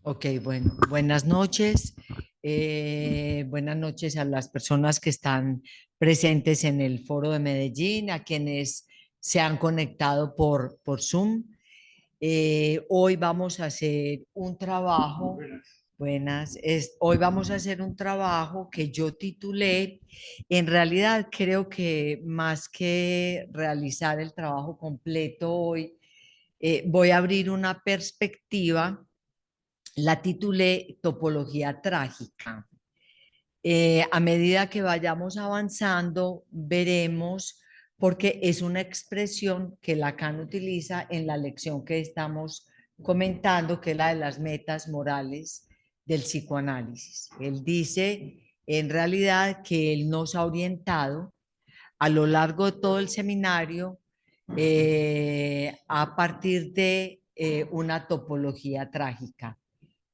Ok, bueno, buenas noches. Buenas noches a las personas que están presentes en el Foro de Medellín, a quienes se han conectado por Zoom. Hoy vamos a hacer un trabajo, hoy vamos a hacer un trabajo que yo titulé, en realidad creo que más que realizar el trabajo completo hoy, voy a abrir una perspectiva. La titulé Topología Trágica. A medida que vayamos avanzando, veremos, porque es una expresión que Lacan utiliza en la lección que estamos comentando, que es la de las metas morales del psicoanálisis. Él dice, en realidad, que él nos ha orientado a lo largo de todo el seminario a partir de una topología trágica.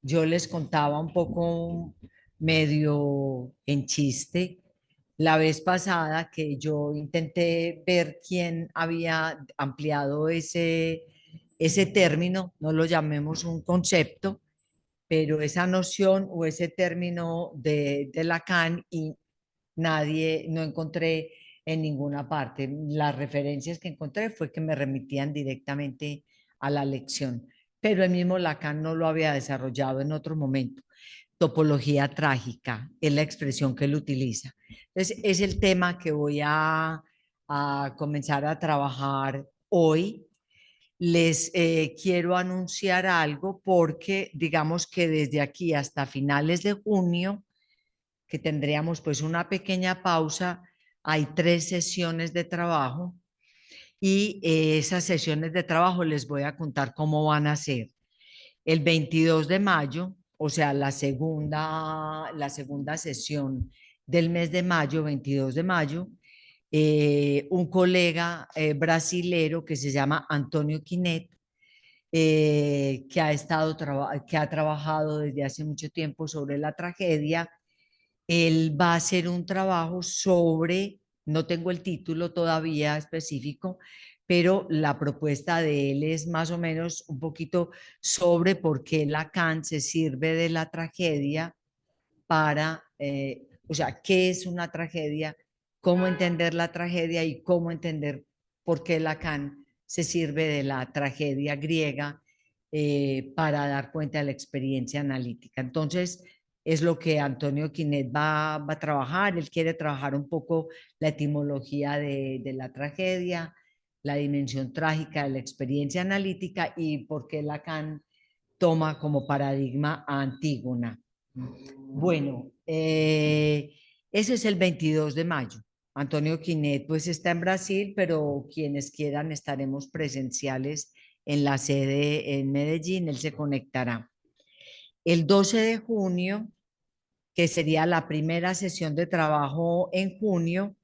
Yo les contaba un poco medio en chiste la vez pasada que yo intenté ver quién había ampliado ese término, no lo llamemos un concepto, pero esa noción o ese término de Lacan, y nadie, no encontré en ninguna parte. Las referencias que encontré fue que me remitían directamente a la lección, pero el mismo Lacan no lo había desarrollado en otro momento. Topología trágica es la expresión que él utiliza. Entonces, es el tema que voy a comenzar a trabajar hoy. Les quiero anunciar algo porque digamos que desde aquí hasta finales de junio, que tendríamos pues una pequeña pausa, hay 3 sesiones de trabajo y esas sesiones de trabajo les voy a contar cómo van a ser. El 22 de mayo, o sea, la segunda sesión del mes de mayo, 22 de mayo, un colega brasilero que se llama Antonio Quinet, que ha trabajado desde hace mucho tiempo sobre la tragedia. Él va a hacer un trabajo sobre, no tengo el título todavía específico, pero la propuesta de él es más o menos un poquito sobre por qué Lacan se sirve de la tragedia para, o sea, qué es una tragedia, cómo entender la tragedia y cómo entender por qué Lacan se sirve de la tragedia griega para dar cuenta de la experiencia analítica. Entonces, es lo que Antonio Quinet va a trabajar. Él quiere trabajar un poco la etimología de la tragedia, la dimensión trágica de la experiencia analítica y por qué Lacan toma como paradigma a Antígona. Bueno, ese es el 22 de mayo. Antonio Quinet pues está en Brasil, pero quienes quieran estaremos presenciales en la sede en Medellín, él se conectará. El 12 de junio, que sería la primera sesión de trabajo en junio,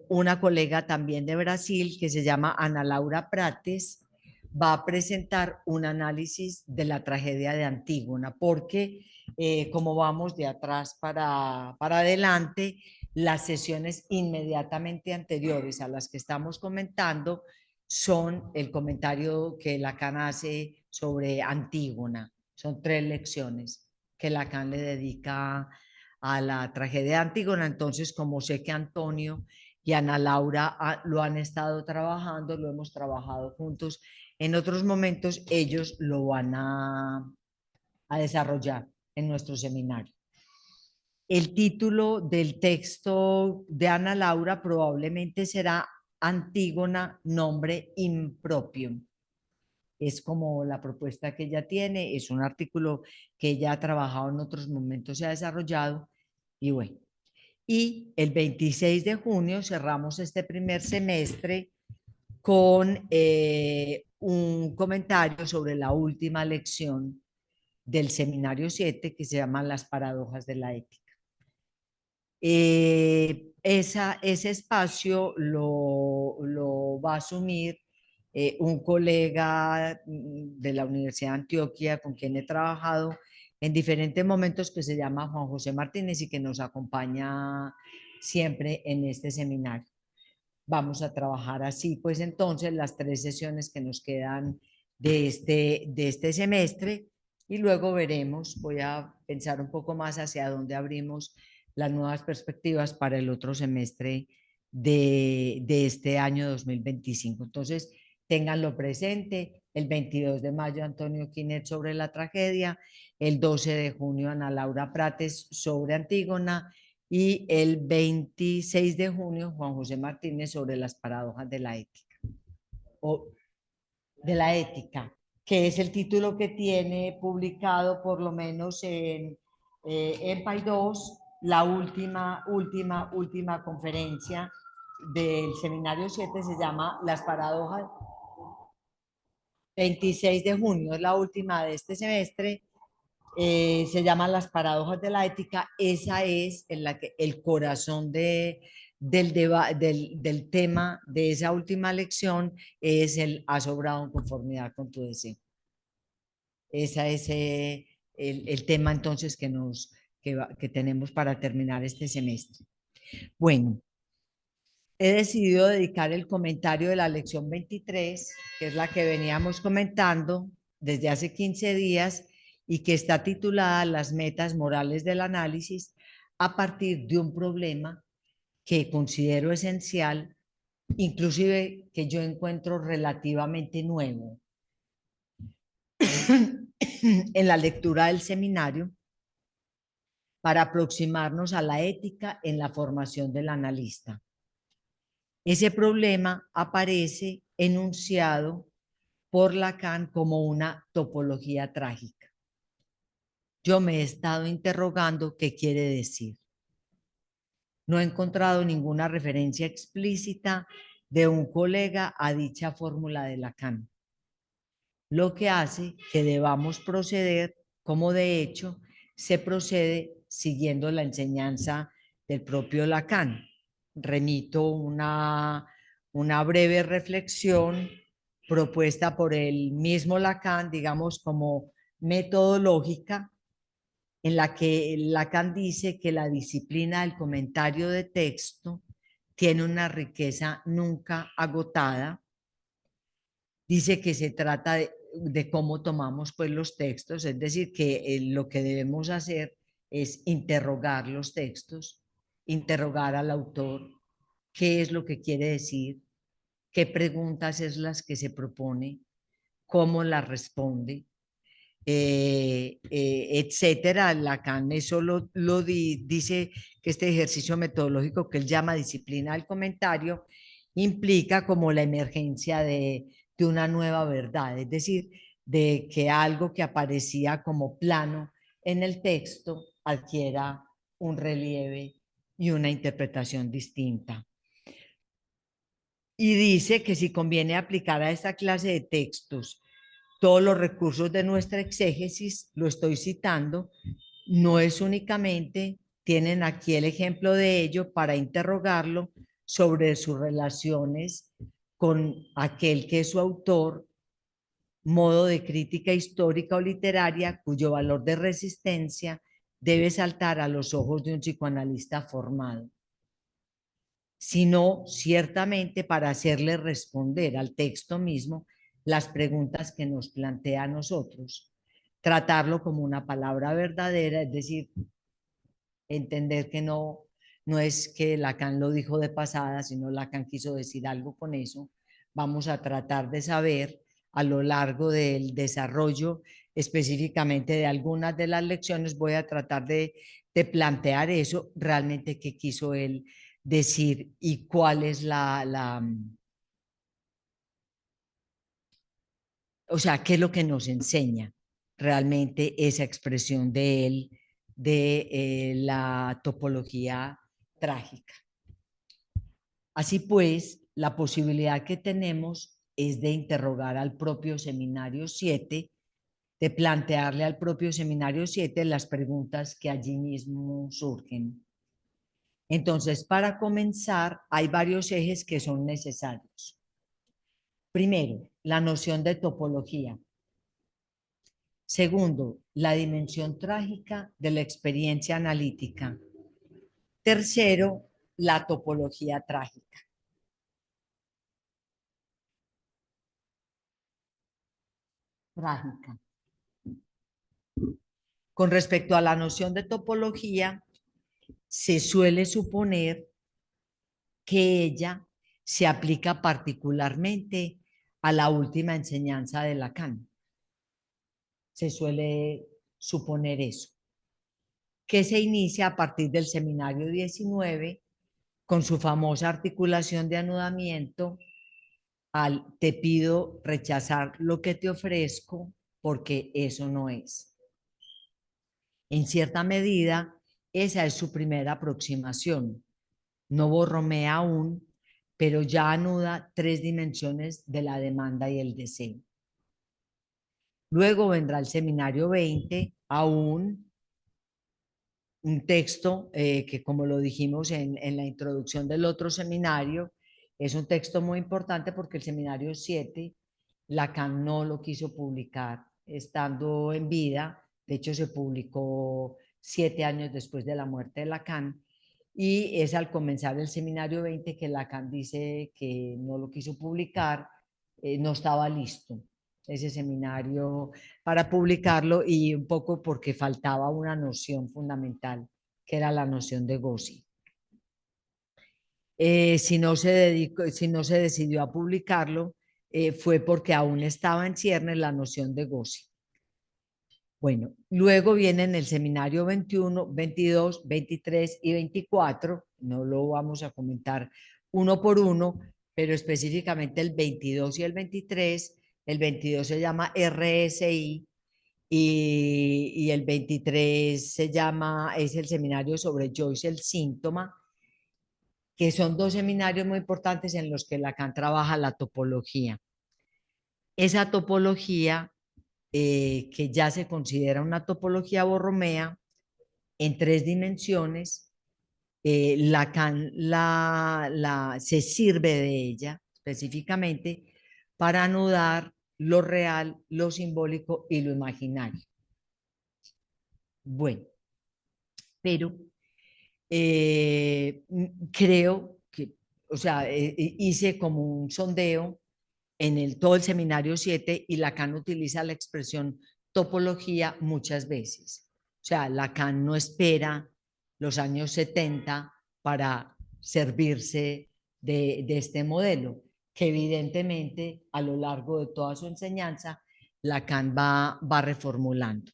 una colega también de Brasil que se llama Ana Laura Prates va a presentar un análisis de la tragedia de Antígona, porque como vamos de atrás para adelante, las sesiones inmediatamente anteriores a las que estamos comentando son el comentario que Lacan hace sobre Antígona. Son 3 lecciones que Lacan le dedica a la tragedia de Antígona. Entonces, como sé que Antonio y Ana Laura lo han estado trabajando, lo hemos trabajado juntos en otros momentos, ellos lo van a desarrollar en nuestro seminario. El título del texto de Ana Laura probablemente será Antígona, nombre impropio. Es como la propuesta que ella tiene, es un artículo que ella ha trabajado en otros momentos, se ha desarrollado y bueno. Y el 26 de junio cerramos este primer semestre con un comentario sobre la última lección del seminario 7 que se llama Las paradojas de la ética. Ese espacio lo va a asumir un colega de la Universidad de Antioquia con quien he trabajado en diferentes momentos, que se llama Juan José Martínez y que nos acompaña siempre en este seminario. Vamos a trabajar así, pues entonces las 3 sesiones que nos quedan de este semestre y luego veremos, voy a pensar un poco más hacia dónde abrimos las nuevas perspectivas para el otro semestre de este año 2025. Entonces, ténganlo presente, el 22 de mayo Antonio Quinet sobre la tragedia, el 12 de junio Ana Laura Prates sobre Antígona y el 26 de junio Juan José Martínez sobre las paradojas de la ética. O de la ética, que es el título que tiene publicado por lo menos en Paidós, la última conferencia del seminario 7 se llama Las paradojas, 26 de junio, es la última de este semestre, se llama Las paradojas de la ética, esa es en la que el corazón del tema de esa última lección es el has obrado en conformidad con tu deseo. Ese es el tema entonces que tenemos para terminar este semestre. Bueno, he decidido dedicar el comentario de la lección 23, que es la que veníamos comentando desde hace 15 días y que está titulada Las metas morales del análisis, a partir de un problema que considero esencial, inclusive que yo encuentro relativamente nuevo en la lectura del seminario para aproximarnos a la ética en la formación del analista. Ese problema aparece enunciado por Lacan como una topología trágica. Yo me he estado interrogando qué quiere decir. No he encontrado ninguna referencia explícita de un colega a dicha fórmula de Lacan, lo que hace que debamos proceder como de hecho se procede siguiendo la enseñanza del propio Lacan. Remito una breve reflexión propuesta por el mismo Lacan, digamos como metodológica, en la que Lacan dice que la disciplina del comentario de texto tiene una riqueza nunca agotada. Dice que se trata de cómo tomamos pues los textos, es decir, que lo que debemos hacer es interrogar los textos, interrogar al autor, qué es lo que quiere decir, qué preguntas es las que se propone, cómo las responde, etcétera. Lacan eso dice que este ejercicio metodológico que él llama disciplina del comentario implica como la emergencia de una nueva verdad, es decir, de que algo que aparecía como plano en el texto adquiera un relieve y una interpretación distinta. Y dice que si conviene aplicar a esta clase de textos todos los recursos de nuestra exégesis, lo estoy citando, no es únicamente, tienen aquí el ejemplo de ello para interrogarlo sobre sus relaciones con aquel que es su autor, modo de crítica histórica o literaria cuyo valor de resistencia debe saltar a los ojos de un psicoanalista formado, sino ciertamente para hacerle responder al texto mismo las preguntas que nos plantea a nosotros, tratarlo como una palabra verdadera, es decir, entender que no es que Lacan lo dijo de pasada, sino Lacan quiso decir algo con eso. Vamos a tratar de saber a lo largo del desarrollo, específicamente de algunas de las lecciones, voy a tratar de plantear eso, realmente qué quiso él decir y cuál es o sea, qué es lo que nos enseña realmente esa expresión de él, de la topología trágica. Así pues, la posibilidad que tenemos es de interrogar al propio Seminario 7, de plantearle al propio Seminario 7 las preguntas que allí mismo surgen. Entonces, para comenzar, hay varios ejes que son necesarios. Primero, la noción de topología. Segundo, la dimensión trágica de la experiencia analítica. Tercero, la topología trágica. Trágica. Con respecto a la noción de topología, se suele suponer que ella se aplica particularmente a la última enseñanza de Lacan. Se suele suponer eso, que se inicia a partir del seminario 19 con su famosa articulación de anudamiento al te pido rechazar lo que te ofrezco porque eso no es. En cierta medida, esa es su primera aproximación. No borromea aún, pero ya anuda tres dimensiones de la demanda y el deseo. Luego vendrá el seminario 20, aún un texto que, como lo dijimos en la introducción del otro seminario, es un texto muy importante porque el seminario 7, Lacan no lo quiso publicar estando en vida. De hecho, se publicó 7 años después de la muerte de Lacan. Y es al comenzar el seminario 20 que Lacan dice que no lo quiso publicar, no estaba listo ese seminario para publicarlo y un poco porque faltaba una noción fundamental, que era la noción de Gossi. Si no se decidió a publicarlo, fue porque aún estaba en ciernes la noción de Gossi. Bueno, luego vienen el seminario 21, 22, 23 y 24. No lo vamos a comentar uno por uno, pero específicamente el 22 y el 23. El 22 se llama RSI y el 23 es el seminario sobre Joyce, el síntoma, que son dos seminarios muy importantes en los que Lacan trabaja la topología. Esa topología, que ya se considera una topología borromea en tres dimensiones, Lacan se sirve de ella específicamente para anudar lo real, lo simbólico y lo imaginario. Bueno, pero creo que, o sea, hice como un sondeo en todo el seminario 7 y Lacan utiliza la expresión topología muchas veces. O sea, Lacan no espera los años 70 para servirse de este modelo, que evidentemente a lo largo de toda su enseñanza Lacan va reformulando.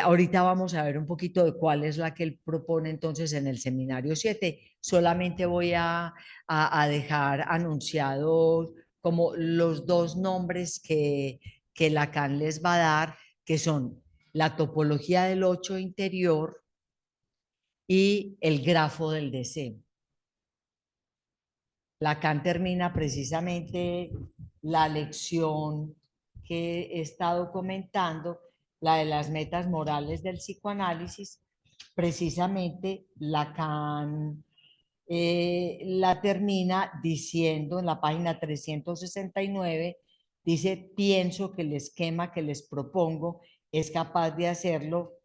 Ahorita vamos a ver un poquito de cuál es la que él propone entonces en el seminario 7. Solamente voy a dejar anunciados como los dos nombres que Lacan les va a dar, que son la topología del 8 interior y el grafo del deseo. Lacan termina precisamente la lección que he estado comentando, la de las metas morales del psicoanálisis. Precisamente Lacan la termina diciendo en la página 369, dice, pienso que el esquema que les propongo es capaz de hacerlo,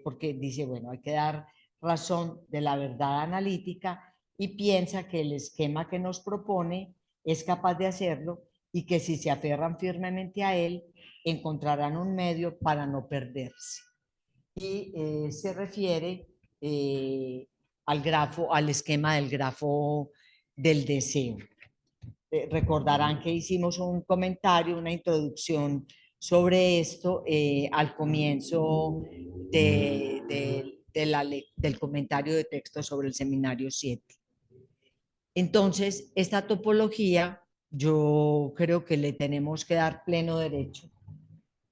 porque dice, bueno, hay que dar razón de la verdad analítica y piensa que el esquema que nos propone es capaz de hacerlo y que si se aferran firmemente a él, encontrarán un medio para no perderse. Y se refiere al esquema del grafo del deseo. Recordarán que hicimos un comentario, una introducción sobre esto al comienzo del comentario de texto sobre el seminario 7. Entonces, esta topología, yo creo que le tenemos que dar pleno derecho,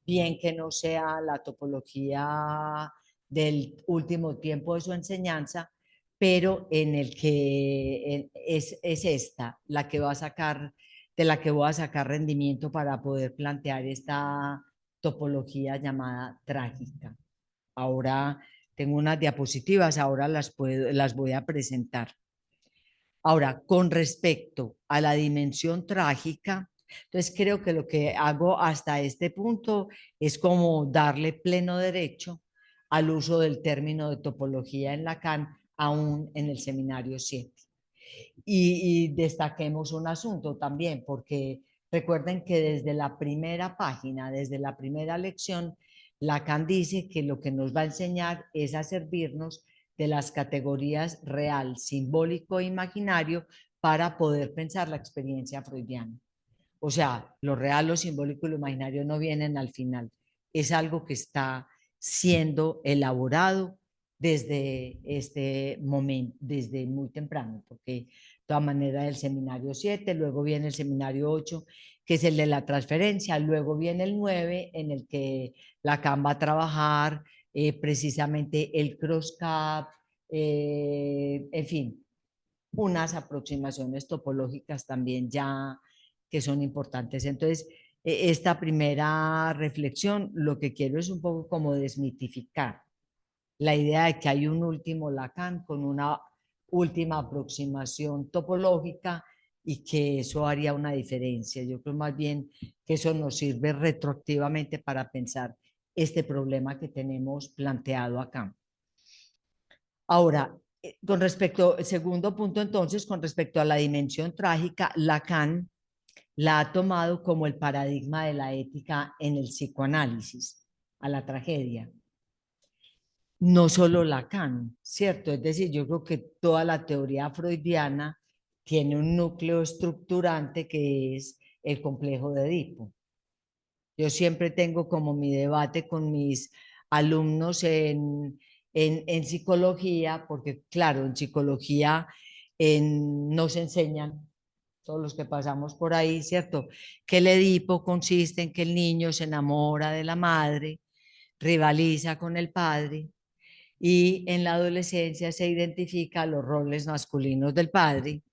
bien que no sea la topología del último tiempo de su enseñanza, pero en el que es esta, la que va a sacar, de la que voy a sacar rendimiento para poder plantear esta topología llamada trágica. Ahora tengo unas diapositivas, ahora las voy a presentar. Ahora, con respecto a la dimensión trágica, entonces creo que lo que hago hasta este punto es como darle pleno derecho al uso del término de topología en Lacan, aún en el seminario 7. Y destaquemos un asunto también, porque recuerden que desde la primera página, desde la primera lección, Lacan dice que lo que nos va a enseñar es a servirnos de las categorías real, simbólico e imaginario para poder pensar la experiencia freudiana. O sea, lo real, lo simbólico y lo imaginario no vienen al final. Es algo que está siendo elaborado desde este momento, desde muy temprano, porque de todas maneras el seminario 7, luego viene el seminario 8, que es el de la transferencia, luego viene el 9, en el que Lacan va a trabajar precisamente el cross-cap, en fin, unas aproximaciones topológicas también ya que son importantes. Entonces, esta primera reflexión, lo que quiero es un poco como desmitificar la idea de que hay un último Lacan con una última aproximación topológica y que eso haría una diferencia. Yo creo más bien que eso nos sirve retroactivamente para pensar este problema que tenemos planteado acá. Ahora, con respecto, el segundo punto entonces, con respecto a la dimensión trágica, Lacan la ha tomado como el paradigma de la ética en el psicoanálisis, a la tragedia. No solo Lacan, ¿cierto? Es decir, yo creo que toda la teoría freudiana tiene un núcleo estructurante que es el complejo de Edipo. Yo siempre tengo como mi debate con mis alumnos en psicología, porque claro, en psicología nos enseñan, todos los que pasamos por ahí, ¿cierto? Que el Edipo consiste en que el niño se enamora de la madre, rivaliza con el padre y en la adolescencia se identifica los roles masculinos del padre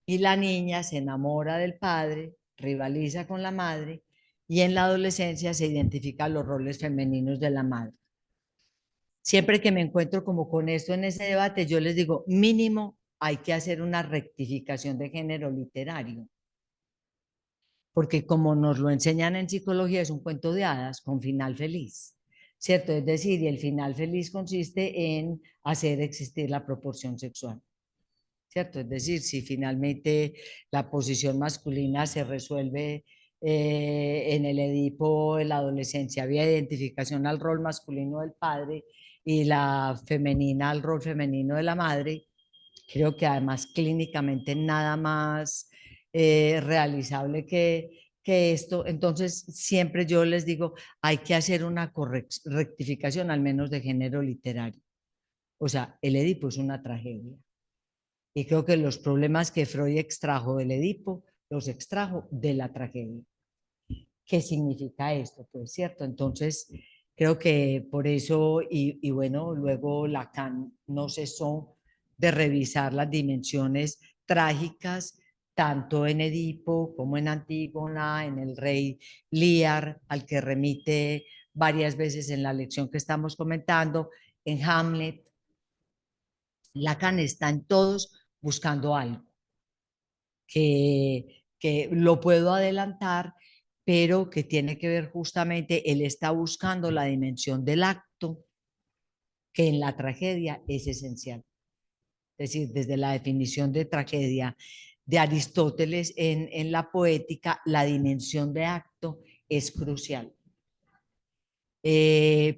y la niña se enamora del padre, rivaliza con la madre y en la adolescencia se identifican los roles femeninos de la madre. Siempre que me encuentro como con esto en ese debate, yo les digo, mínimo hay que hacer una rectificación de género literario, porque como nos lo enseñan en psicología, es un cuento de hadas con final feliz, ¿cierto? Es decir, y el final feliz consiste en hacer existir la proporción sexual. ¿Cierto? Es decir, si finalmente la posición masculina se resuelve en el Edipo, en la adolescencia, había identificación al rol masculino del padre y la femenina al rol femenino de la madre, creo que además clínicamente nada más realizable que esto. Entonces, siempre yo les digo, hay que hacer una rectificación al menos de género literario. O sea, el Edipo es una tragedia. Y creo que los problemas que Freud extrajo del Edipo, los extrajo de la tragedia. ¿Qué significa esto? Pues cierto, entonces creo que por eso, y bueno, luego Lacan no cesó de revisar las dimensiones trágicas, tanto en Edipo como en Antígona, en el rey Lear, al que remite varias veces en la lección que estamos comentando, en Hamlet. Lacan está en todos buscando algo que lo puedo adelantar, pero que tiene que ver justamente, él está buscando la dimensión del acto, que en la tragedia es esencial. Es decir, desde la definición de tragedia de Aristóteles en la poética, la dimensión de acto es crucial.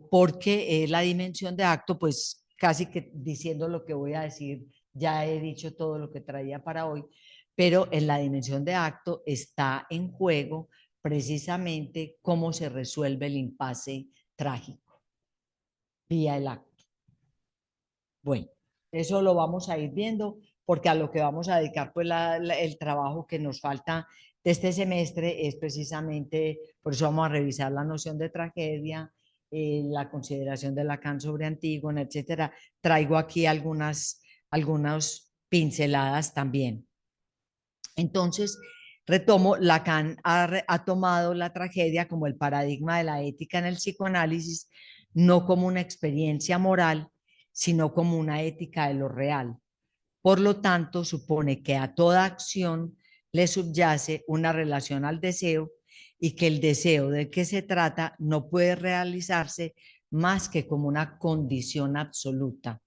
Porque la dimensión de acto, pues casi que diciendo lo que voy a decir, ya he dicho todo lo que traía para hoy, pero en la dimensión de acto está en juego precisamente cómo se resuelve el impasse trágico vía el acto. Bueno, eso lo vamos a ir viendo porque a lo que vamos a dedicar pues el trabajo que nos falta de este semestre es precisamente, por eso vamos a revisar la noción de tragedia, la consideración de Lacan sobre Antígona, etcétera. Traigo aquí algunas pinceladas también. Entonces, retomo, Lacan ha tomado la tragedia como el paradigma de la ética en el psicoanálisis, no como una experiencia moral, sino como una ética de lo real. Por lo tanto, supone que a toda acción le subyace una relación al deseo y que el deseo del que se trata no puede realizarse más que como una condición absoluta.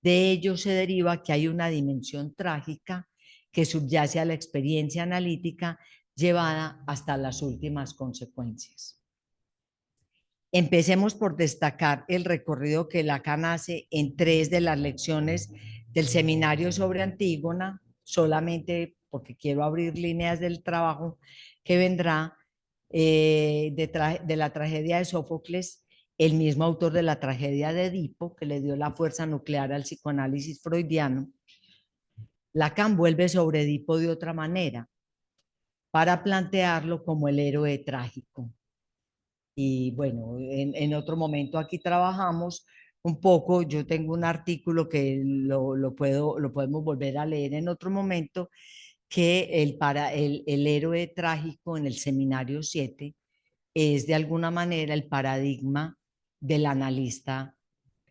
De ello se deriva que hay una dimensión trágica que subyace a la experiencia analítica llevada hasta las últimas consecuencias. Empecemos por destacar el recorrido que Lacan hace en 3 de las lecciones del seminario sobre Antígona, solamente porque quiero abrir líneas del trabajo que vendrá de la tragedia de Sófocles, el mismo autor de la tragedia de Edipo, que le dio la fuerza nuclear al psicoanálisis freudiano. Lacan vuelve sobre Edipo de otra manera, para plantearlo como el héroe trágico. Y bueno, en otro momento aquí trabajamos un poco, yo tengo un artículo que lo podemos volver a leer en otro momento, que el héroe trágico en el seminario 7 es de alguna manera el paradigma del analista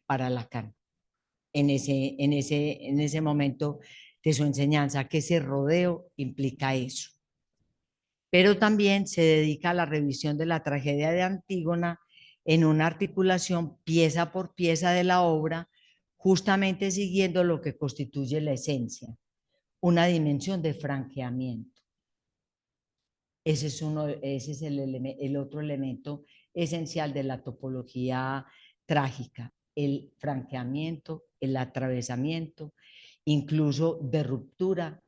para Lacan en ese momento de su enseñanza, que ese rodeo implica eso. Pero también se dedica a la revisión de la tragedia de Antígona en una articulación pieza por pieza de la obra, justamente siguiendo lo que constituye la esencia, una dimensión de franqueamiento. Ese es el otro elemento esencial de la topología trágica, el franqueamiento, el atravesamiento, incluso de ruptura,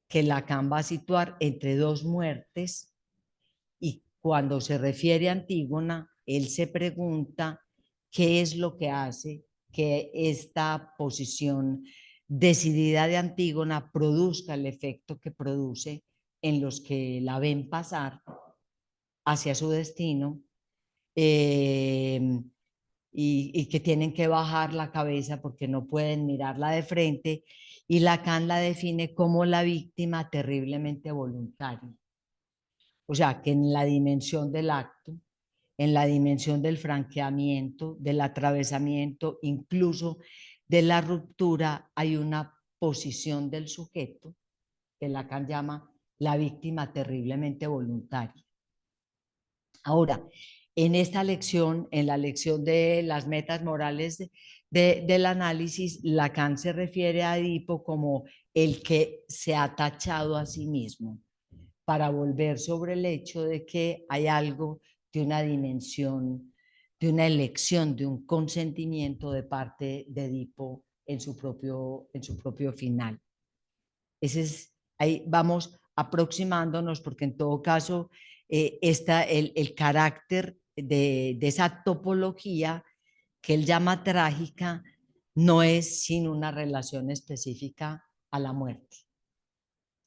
que Lacan va a situar entre dos muertes, y cuando se refiere a Antígona, él se pregunta qué es lo que hace que esta posición decidida de Antígona produzca el efecto que produce en los que la ven pasar hacia su destino, eh, y que tienen que bajar la cabeza porque no pueden mirarla de frente, y Lacan la define como la víctima terriblemente voluntaria. O sea, que en la dimensión del acto, en la dimensión del franqueamiento, del atravesamiento, incluso de la ruptura, hay una posición del sujeto que Lacan llama la víctima terriblemente voluntaria. Ahora, en esta lección, en la lección de las metas morales del análisis, Lacan se refiere a Edipo como el que se ha tachado a sí mismo, para volver sobre el hecho de que hay algo de una dimensión, de una elección, de un consentimiento de parte de Edipo en su propio final. Ese es, ahí vamos aproximándonos, porque en todo caso el carácter de esa topología que él llama trágica no es sin una relación específica a la muerte,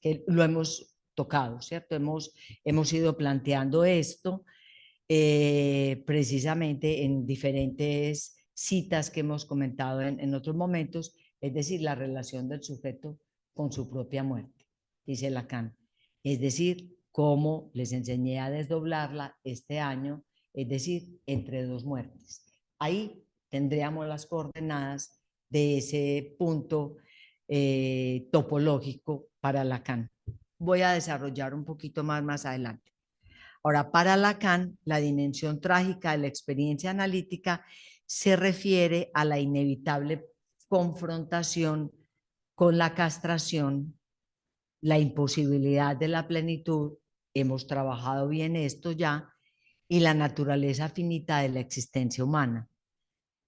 que lo hemos tocado, ¿cierto? Hemos ido planteando esto precisamente en diferentes citas que hemos comentado en otros momentos, es decir, la relación del sujeto con su propia muerte, dice Lacan. Es decir, cómo les enseñé a desdoblarla este año, es decir, entre dos muertes. Ahí tendríamos las coordenadas de ese punto topológico para Lacan. Voy a desarrollar un poquito más adelante. Ahora, para Lacan, la dimensión trágica de la experiencia analítica se refiere a la inevitable confrontación con la castración, la imposibilidad de la plenitud, hemos trabajado bien esto ya, y la naturaleza finita de la existencia humana.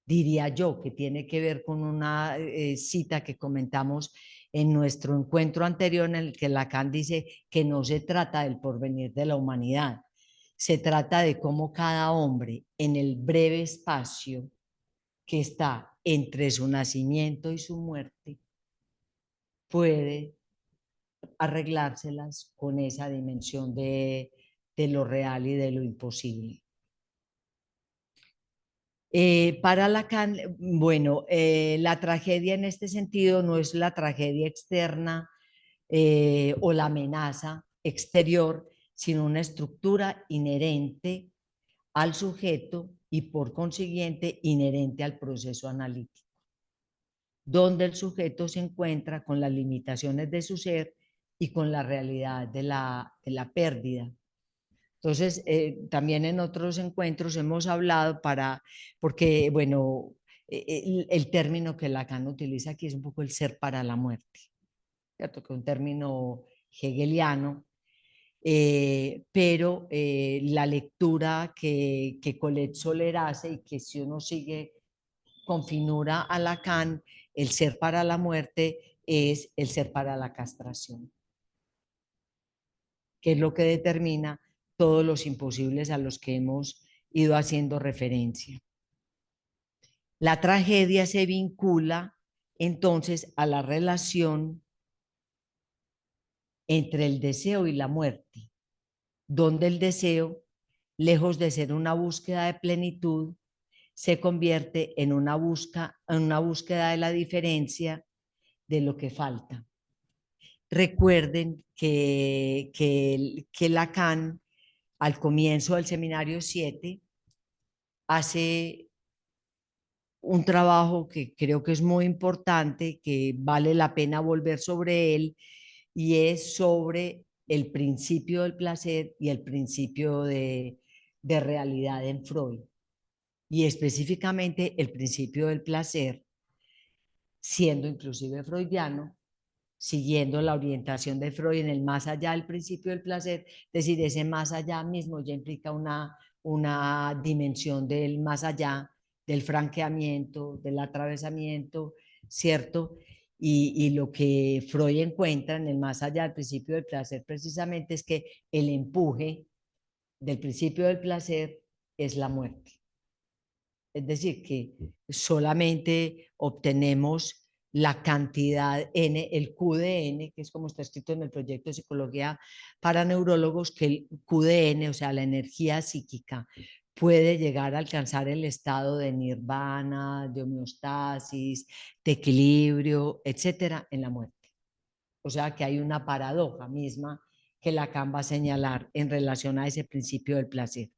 Diría yo que tiene que ver con una cita que comentamos en nuestro encuentro anterior, en el que Lacan dice que no se trata del porvenir de la humanidad, se trata de cómo cada hombre en el breve espacio que está entre su nacimiento y su muerte puede arreglárselas con esa dimensión de lo real y de lo imposible. Para Lacan, bueno, la tragedia en este sentido no es la tragedia externa o la amenaza exterior, sino una estructura inherente al sujeto y por consiguiente inherente al proceso analítico, donde el sujeto se encuentra con las limitaciones de su ser y con la realidad de la pérdida. Entonces, también en otros encuentros hemos hablado porque, bueno, el término que Lacan utiliza aquí es un poco el ser para la muerte, ¿cierto? Que es un término hegeliano, pero la lectura que Colette Soler hace y que si uno sigue con finura a Lacan, el ser para la muerte es el ser para la castración, que es lo que determina todos los imposibles a los que hemos ido haciendo referencia. La tragedia se vincula entonces a la relación entre el deseo y la muerte, donde el deseo, lejos de ser una búsqueda de plenitud, se convierte en una búsqueda de la diferencia de lo que falta. Recuerden que Lacan, al comienzo del seminario 7, hace un trabajo que creo que es muy importante, que vale la pena volver sobre él, y es sobre el principio del placer y el principio de realidad en Freud. Y específicamente el principio del placer, siendo inclusive freudiano, siguiendo la orientación de Freud en el más allá del principio del placer, es decir, ese más allá mismo ya implica una dimensión del más allá, del franqueamiento, del atravesamiento, ¿cierto? Y lo que Freud encuentra en el más allá del principio del placer precisamente es que el empuje del principio del placer es la muerte. Es decir, que solamente obtenemos la cantidad n, el Q de n, que es como está escrito en el proyecto de psicología para neurólogos, que el Q de n, o sea, la energía psíquica, puede llegar a alcanzar el estado de nirvana, de homeostasis, de equilibrio, etcétera, en la muerte. O sea, que hay una paradoja misma que Lacan va a señalar en relación a ese principio del placer.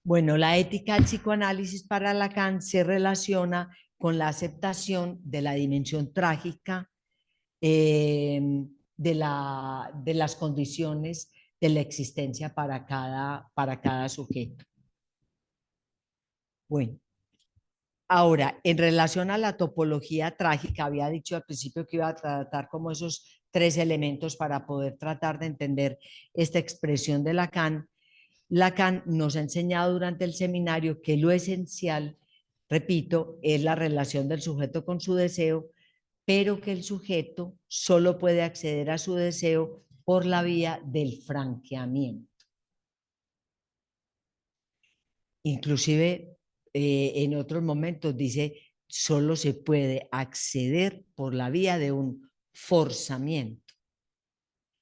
Bueno, la ética del psicoanálisis para Lacan se relaciona con la aceptación de la dimensión trágica eh, de las condiciones de la existencia para cada sujeto. Bueno, ahora, en relación a la topología trágica, había dicho al principio que iba a tratar como esos tres elementos para poder tratar de entender esta expresión de Lacan. Lacan nos ha enseñado durante el seminario que lo esencial, repito, es la relación del sujeto con su deseo, pero que el sujeto solo puede acceder a su deseo por la vía del franqueamiento. Inclusive en otros momentos dice, solo se puede acceder por la vía de un forzamiento.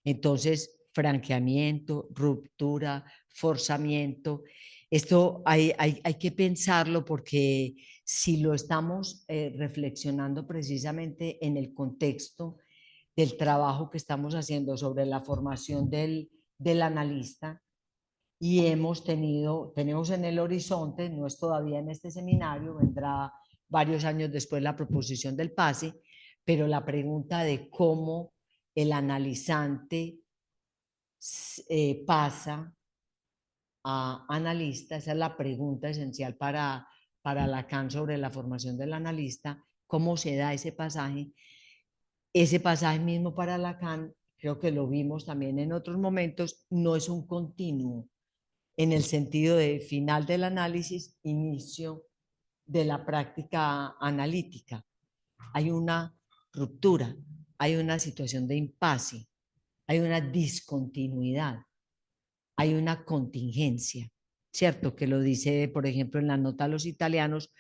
Entonces, franqueamiento, ruptura, forzamiento. Esto hay que pensarlo porque si lo estamos reflexionando precisamente en el contexto del trabajo que estamos haciendo sobre la formación del analista, y tenemos en el horizonte, no es todavía en este seminario, vendrá varios años después la proposición del PASE, pero la pregunta de cómo el analizante pasa a analista, esa es la pregunta esencial para Lacan sobre la formación del analista, cómo se da ese pasaje. Ese pasaje mismo para Lacan, creo que lo vimos también en otros momentos, no es un continuo en el sentido de final del análisis, inicio de la práctica analítica. Hay una ruptura, hay una situación de impasse, hay una discontinuidad, hay una contingencia, ¿cierto? Que lo dice, por ejemplo, en la nota a los italianos,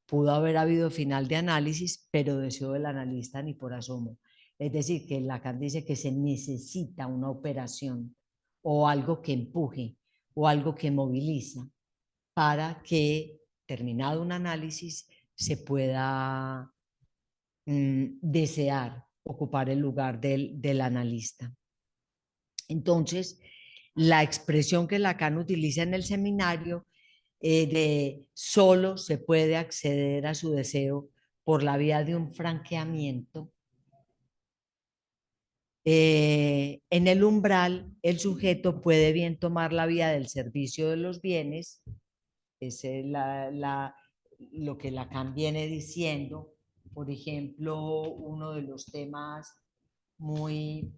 pudo haber habido final de análisis, pero deseo del analista ni por asomo. Es decir, que Lacan dice que se necesita una operación o algo que empuje o algo que moviliza para que, terminado un análisis, se pueda desear ocupar el lugar del analista. Entonces, la expresión que Lacan utiliza en el seminario de solo se puede acceder a su deseo por la vía de un franqueamiento. En el umbral, el sujeto puede bien tomar la vía del servicio de los bienes, ese es lo que Lacan viene diciendo. Por ejemplo, uno de los temas muy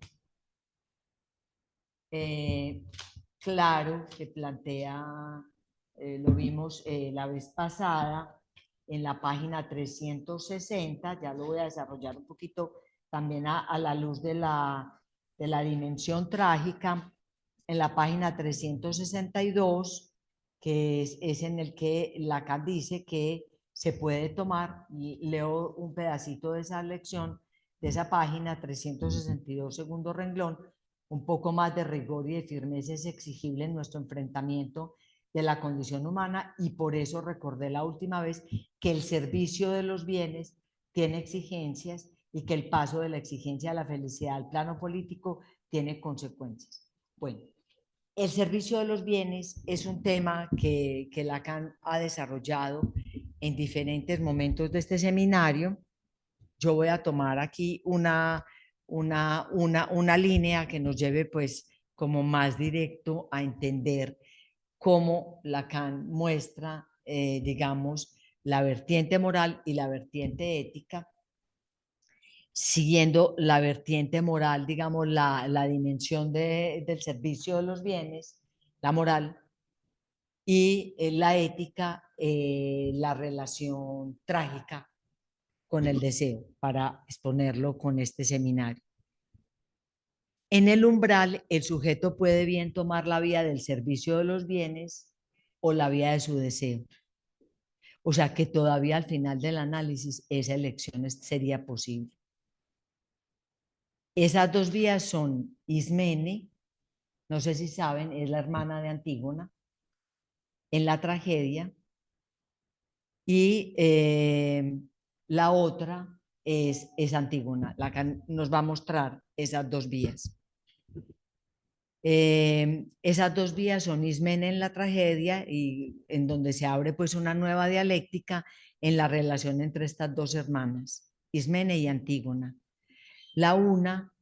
eh, claro que plantea, lo vimos la vez pasada en la página 360, ya lo voy a desarrollar un poquito también a la luz de la dimensión trágica, en la página 362, que es en el que Lacan dice que se puede tomar, y leo un pedacito de esa lección, de esa página 362, segundo renglón: un poco más de rigor y de firmeza es exigible en nuestro enfrentamiento de la condición humana, y por eso recordé la última vez que el servicio de los bienes tiene exigencias y que el paso de la exigencia a la felicidad al plano político tiene consecuencias. Bueno, el servicio de los bienes es un tema que Lacan ha desarrollado en diferentes momentos de este seminario. Yo voy a tomar aquí una línea que nos lleve pues como más directo a entender cómo Lacan muestra, digamos, la vertiente moral y la vertiente ética, siguiendo la vertiente moral, digamos, la dimensión del servicio de los bienes, la moral, y la ética, la relación trágica con el deseo, para exponerlo con este seminario. En el umbral, el sujeto puede bien tomar la vía del servicio de los bienes o la vía de su deseo. O sea que todavía al final del análisis esa elección sería posible. Esas dos vías son Ismene, no sé si saben, es la hermana de Antígona en la tragedia, y la otra es Antígona, la que nos va a mostrar esas dos vías. Esas dos vías son Ismene en la tragedia, y en donde se abre pues una nueva dialéctica en la relación entre estas dos hermanas, Ismene y Antígona. La una,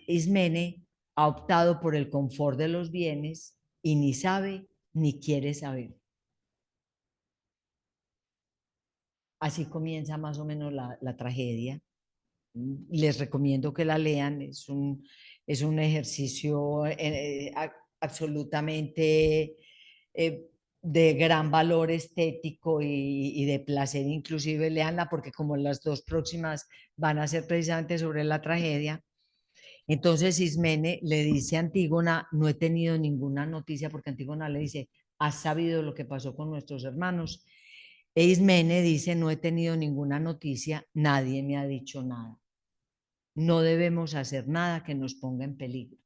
Ismene, ha optado por el confort de los bienes y ni sabe ni quiere saber. Así comienza más o menos la tragedia. Les recomiendo que la lean, es un ejercicio absolutamente de gran valor estético y de placer. Inclusive leanla porque como las dos próximas van a ser precisamente sobre la tragedia. Entonces Ismene le dice a Antígona: no he tenido ninguna noticia, porque Antígona le dice: ¿has sabido lo que pasó con nuestros hermanos? E Ismene dice: no he tenido ninguna noticia, nadie me ha dicho nada. No debemos hacer nada que nos ponga en peligro.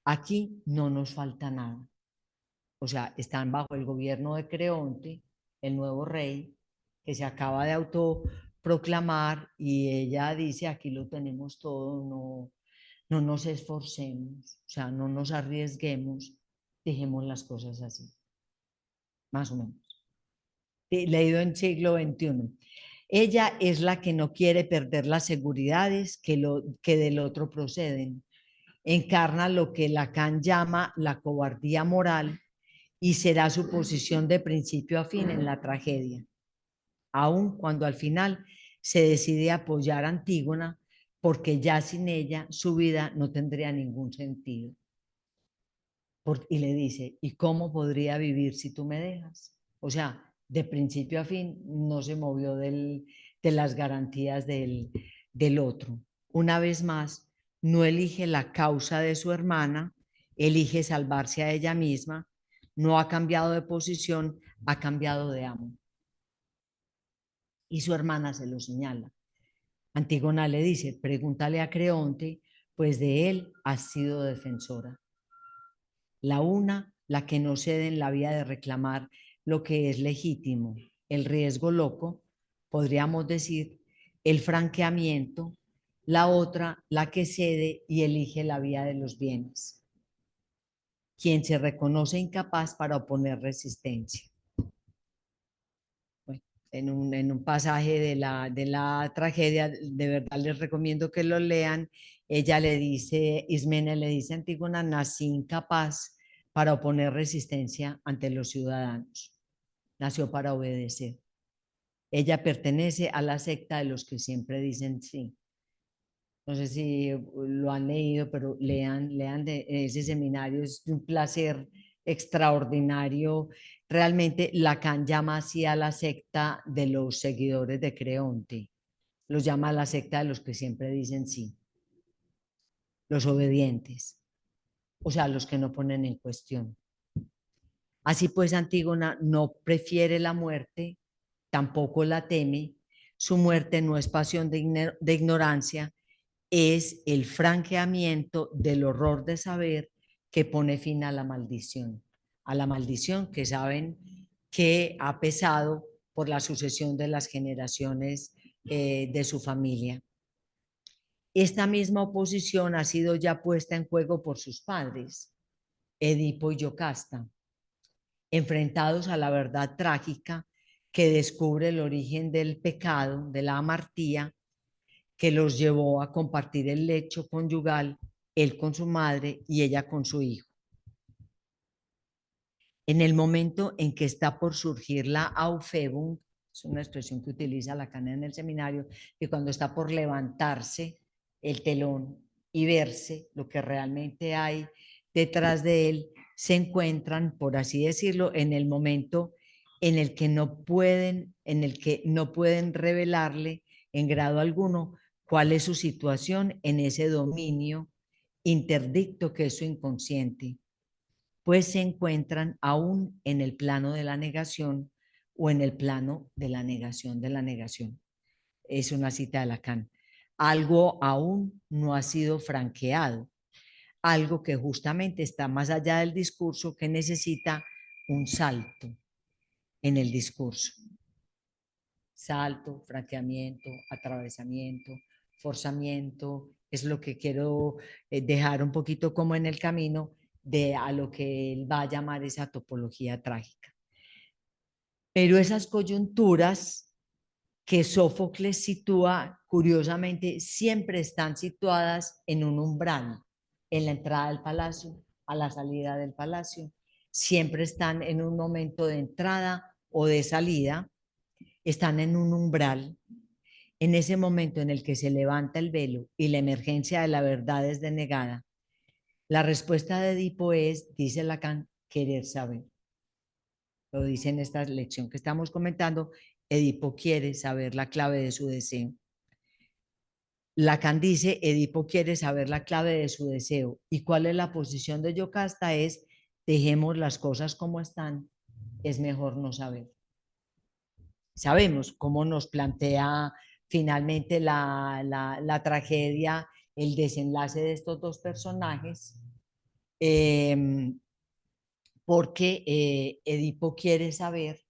Aquí no nos falta nada. O sea, están bajo el gobierno de Creonte, el nuevo rey, que se acaba de autoproclamar, y ella dice: aquí lo tenemos todo, no nos esforcemos, o sea, no nos arriesguemos, dejemos las cosas así, más o menos. Leído en siglo XXI. Ella es la que no quiere perder las seguridades que del otro proceden. Encarna lo que Lacan llama la cobardía moral, y será su posición de principio a fin en la tragedia, aun cuando al final se decide apoyar a Antígona, porque ya sin ella su vida no tendría ningún sentido. Y le dice: ¿y cómo podría vivir si tú me dejas? O sea, de principio a fin no se movió de las garantías del otro. Una vez más, no elige la causa de su hermana, elige salvarse a ella misma, no ha cambiado de posición, ha cambiado de amo. Y su hermana se lo señala. Antígona le dice: pregúntale a Creonte, pues de él has sido defensora. La una, la que no cede en la vía de reclamar lo que es legítimo, el riesgo loco, podríamos decir, el franqueamiento; la otra, la que cede y elige la vía de los bienes, quien se reconoce incapaz para oponer resistencia. Bueno, en un pasaje de la tragedia, de verdad les recomiendo que lo lean. Ella le dice, Ismene le dice a Antígona: nací incapaz para oponer resistencia ante los ciudadanos. Nació para obedecer. Ella pertenece a la secta de los que siempre dicen sí. No sé si lo han leído, pero lean de ese seminario, es un placer extraordinario. Realmente Lacan llama así a la secta de los seguidores de Creonte, los llama la secta de los que siempre dicen sí, los obedientes, o sea, los que no ponen en cuestión. Así pues, Antígona no prefiere la muerte, tampoco la teme. Su muerte no es pasión de ignorancia, es el franqueamiento del horror de saber que pone fin a la maldición que saben que ha pesado por la sucesión de las generaciones de su familia. Esta misma oposición ha sido ya puesta en juego por sus padres, Edipo y Yocasta, enfrentados a la verdad trágica que descubre el origen del pecado, de la amartía, que los llevó a compartir el lecho conyugal, él con su madre y ella con su hijo. En el momento en que está por surgir la Aufhebung, es una expresión que utiliza Lacan en el seminario, que cuando está por levantarse el telón y verse lo que realmente hay detrás de él, se encuentran, por así decirlo, en el momento en el que no pueden revelarle en grado alguno cuál es su situación en ese dominio interdicto que es su inconsciente, pues se encuentran aún en el plano de la negación o en el plano de la negación de la negación. Es una cita de Lacan. Algo aún no ha sido franqueado, algo que justamente está más allá del discurso, que necesita un salto en el discurso. Salto, franqueamiento, atravesamiento, forzamiento, es lo que quiero dejar un poquito como en el camino de a lo que él va a llamar esa topología trágica. Pero esas coyunturas que Sófocles sitúa, curiosamente, siempre están situadas en un umbral, en la entrada del palacio, a la salida del palacio, siempre están en un momento de entrada o de salida, están en un umbral. En ese momento en el que se levanta el velo y la emergencia de la verdad es denegada, la respuesta de Edipo es, dice Lacan, querer saber. Lo dice en esta lección que estamos comentando, Edipo quiere saber la clave de su deseo. Lacan dice, Edipo quiere saber la clave de su deseo. ¿Y cuál es la posición de Yocasta? Es, dejemos las cosas como están, es mejor no saber. Sabemos cómo nos plantea finalmente la tragedia, el desenlace de estos dos personajes, porque Edipo quiere saber,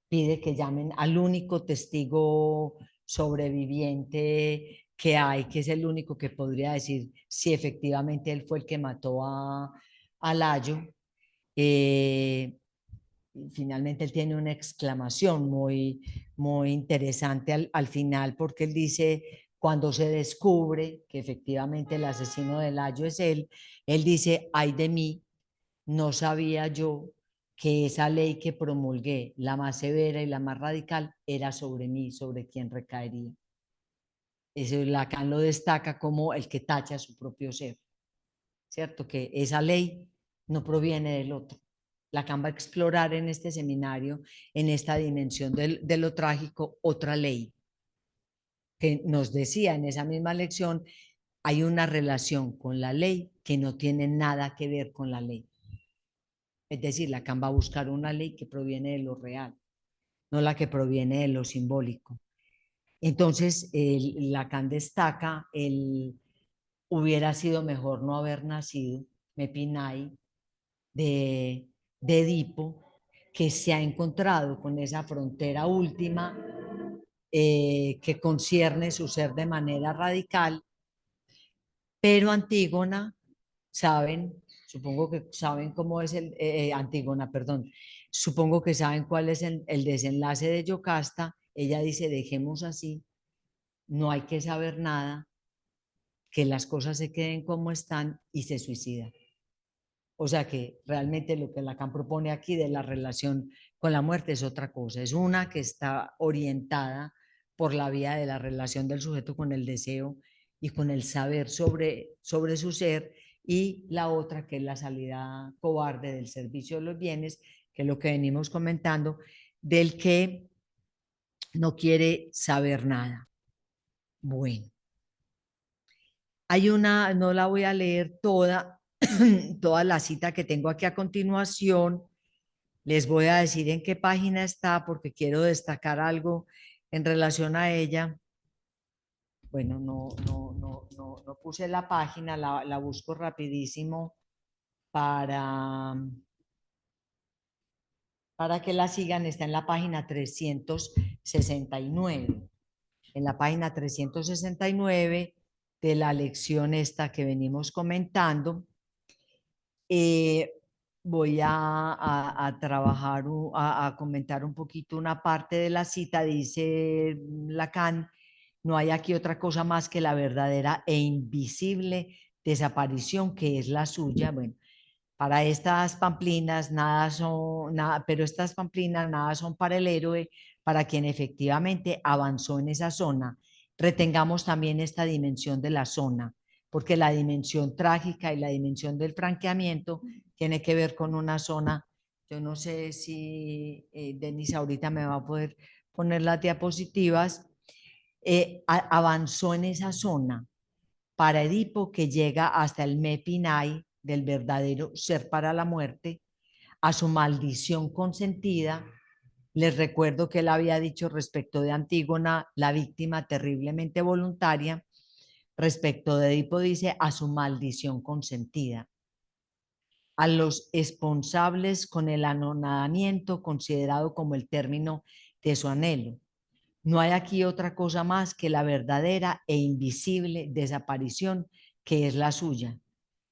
pide que llamen al único testigo sobreviviente que hay, que es el único que podría decir si efectivamente él fue el que mató a Layo. Finalmente él tiene una exclamación muy interesante al final, porque él dice, cuando se descubre que efectivamente el asesino de Layo es él dice, ay de mí, no sabía yo que esa ley que promulgué, la más severa y la más radical, era sobre mí, sobre quien recaería. Eso Lacan lo destaca como el que tacha su propio ser, ¿cierto? Que esa ley no proviene del otro. Lacan va a explorar en este seminario, en esta dimensión de lo trágico, otra ley que nos decía en esa misma lección, hay una relación con la ley que no tiene nada que ver con la ley. Es decir, Lacan va a buscar una ley que proviene de lo real, no la que proviene de lo simbólico. Entonces, Lacan destaca el hubiera sido mejor no haber nacido, Mepinay, de Edipo, que se ha encontrado con esa frontera última que concierne su ser de manera radical, pero Antígona, saben, supongo que saben cómo es Antígona, perdón, supongo que saben cuál es el desenlace de Yocasta. Ella dice, dejemos así, no hay que saber nada, que las cosas se queden como están, y se suicida. O sea que realmente lo que Lacan propone aquí de la relación con la muerte es otra cosa, es una que está orientada por la vía de la relación del sujeto con el deseo y con el saber sobre su ser, y la otra que es la salida cobarde del servicio de los bienes, que es lo que venimos comentando, del que no quiere saber nada. Bueno, hay una, no la voy a leer toda, toda la cita que tengo aquí a continuación. Les voy a decir en qué página está porque quiero destacar algo en relación a ella. Bueno, no puse la página, la busco rapidísimo para, para que la sigan. Está en la página 369. En la página 369 de la lección esta que venimos comentando. Eh, voy a trabajar, a comentar un poquito una parte de la cita. Dice Lacan: no hay aquí otra cosa más que la verdadera e invisible desaparición que es la suya. Bueno, para estas pamplinas nada son, nada, pero estas pamplinas nada son para el héroe, para quien efectivamente avanzó en esa zona. Retengamos también esta dimensión de la zona, porque la dimensión trágica y la dimensión del franqueamiento tiene que ver con una zona. Yo no sé si Denis ahorita me va a poder poner las diapositivas. Avanzó en esa zona para Edipo, que llega hasta el Mepinai del verdadero ser para la muerte, a su maldición consentida. Les recuerdo que él había dicho respecto de Antígona, la víctima terriblemente voluntaria. Respecto de Edipo dice a su maldición consentida, a los responsables con el anonadamiento considerado como el término de su anhelo. No hay aquí otra cosa más que la verdadera e invisible desaparición que es la suya.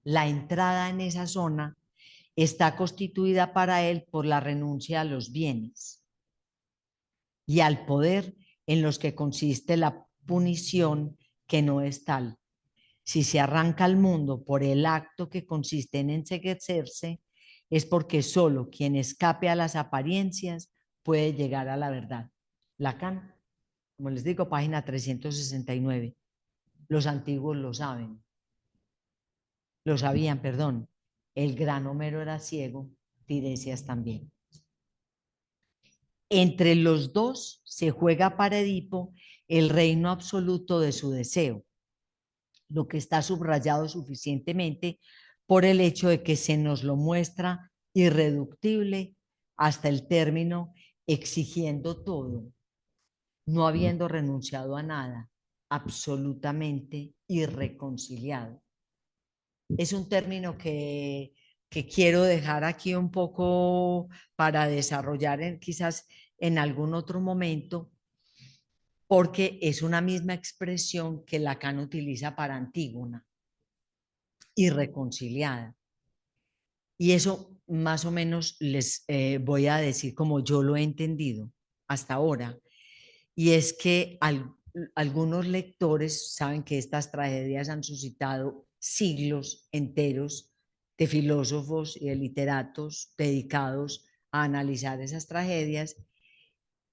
La entrada en esa zona está constituida para él por la renuncia a los bienes y al poder, en los que consiste la punición, que no es tal. Si se arranca al mundo por el acto que consiste en enseguecerse, es porque solo quien escape a las apariencias puede llegar a la verdad. Lacan, como les digo, página 369. Los antiguos lo saben, lo sabían, perdón. El gran Homero era ciego, Tiresias también. Entre los dos se juega para Edipo el reino absoluto de su deseo, lo que está subrayado suficientemente por el hecho de que se nos lo muestra irreductible hasta el término, exigiendo todo, no habiendo renunciado a nada, absolutamente irreconciliado. Es un término que quiero dejar aquí un poco para desarrollar quizás en algún otro momento, porque es una misma expresión que Lacan utiliza para Antígona, irreconciliada. Y eso más o menos les voy a decir como yo lo he entendido hasta ahora. Y es que algunos lectores saben que estas tragedias han suscitado siglos enteros de filósofos y de literatos dedicados a analizar esas tragedias,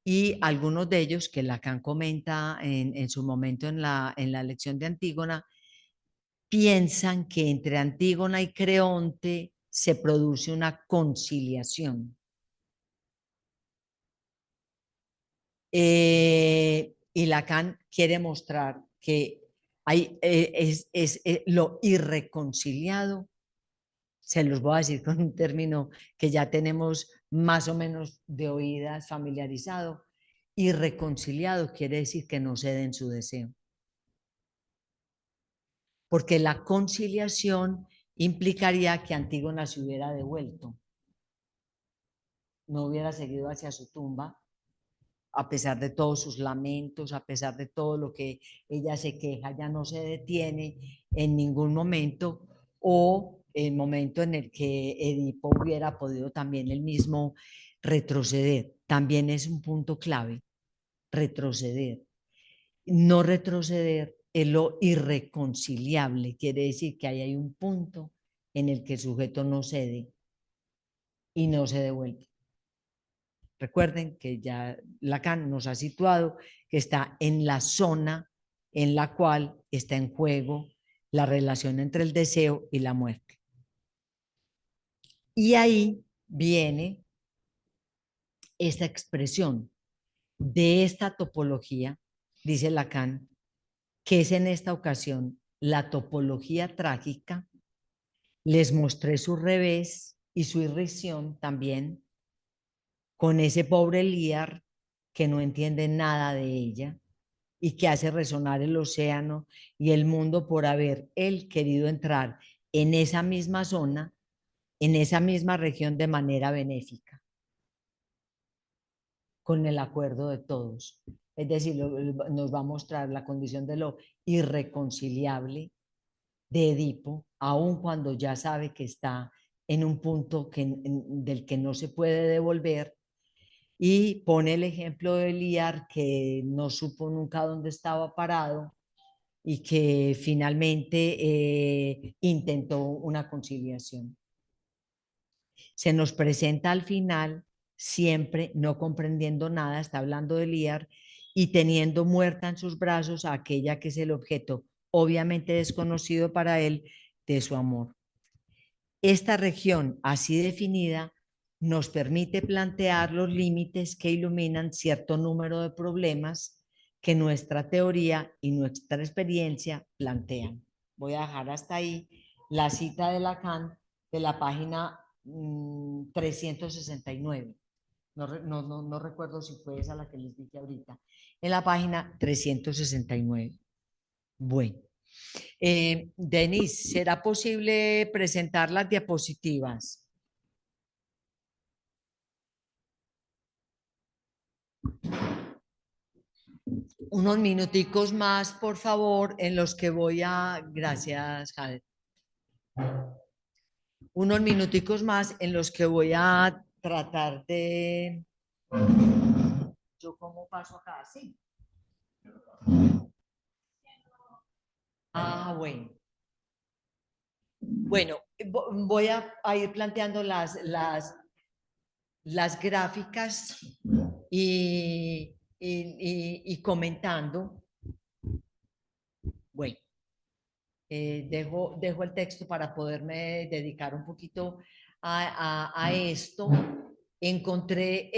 y algunos de ellos, que Lacan comenta en su momento en la lección de Antígona, piensan que entre Antígona y Creonte se produce una conciliación. Y Lacan quiere mostrar que lo irreconciliado, se los voy a decir con un término que ya tenemos más o menos de oídas familiarizado. Irreconciliado quiere decir que no cede en su deseo, porque la conciliación implicaría que Antígona se hubiera devuelto, no hubiera seguido hacia su tumba, a pesar de todos sus lamentos, a pesar de todo lo que ella se queja, ya no se detiene en ningún momento, o el momento en el que Edipo hubiera podido también él mismo retroceder. También es un punto clave, retroceder. No retroceder es lo irreconciliable, quiere decir que ahí hay un punto en el que el sujeto no cede y no se devuelve. Recuerden que ya Lacan nos ha situado que está en la zona en la cual está en juego la relación entre el deseo y la muerte. Y ahí viene esta expresión de esta topología, dice Lacan, que es en esta ocasión la topología trágica. Les mostré su revés y su irrisión también con ese pobre Lear que no entiende nada de ella y que hace resonar el océano y el mundo por haber él querido entrar en esa misma zona, en esa misma región de manera benéfica, con el acuerdo de todos. Es decir, nos va a mostrar la condición de lo irreconciliable de Edipo, aun cuando ya sabe que está en un punto del que no se puede devolver, y pone el ejemplo de Eliar, que no supo nunca dónde estaba parado y que finalmente intentó una conciliación. Se nos presenta al final, siempre no comprendiendo nada, está hablando de Eliar, y teniendo muerta en sus brazos a aquella que es el objeto, obviamente desconocido para él, de su amor. Esta región así definida nos permite plantear los límites que iluminan cierto número de problemas que nuestra teoría y nuestra experiencia plantean. Voy a dejar hasta ahí la cita de Lacan de la página 369. No recuerdo si fue esa la que les dije ahorita. En la página 369. Bueno. Denise, ¿será posible presentar las diapositivas? Unos minuticos más, por favor, en los que voy a... Gracias, Jade. Unos minuticos más en los que voy a tratar de... ¿Yo cómo paso acá? Sí. Ah, bueno. Bueno, voy a ir planteando las gráficas y comentando. Bueno, dejo el texto para poderme dedicar un poquito a esto. Encontré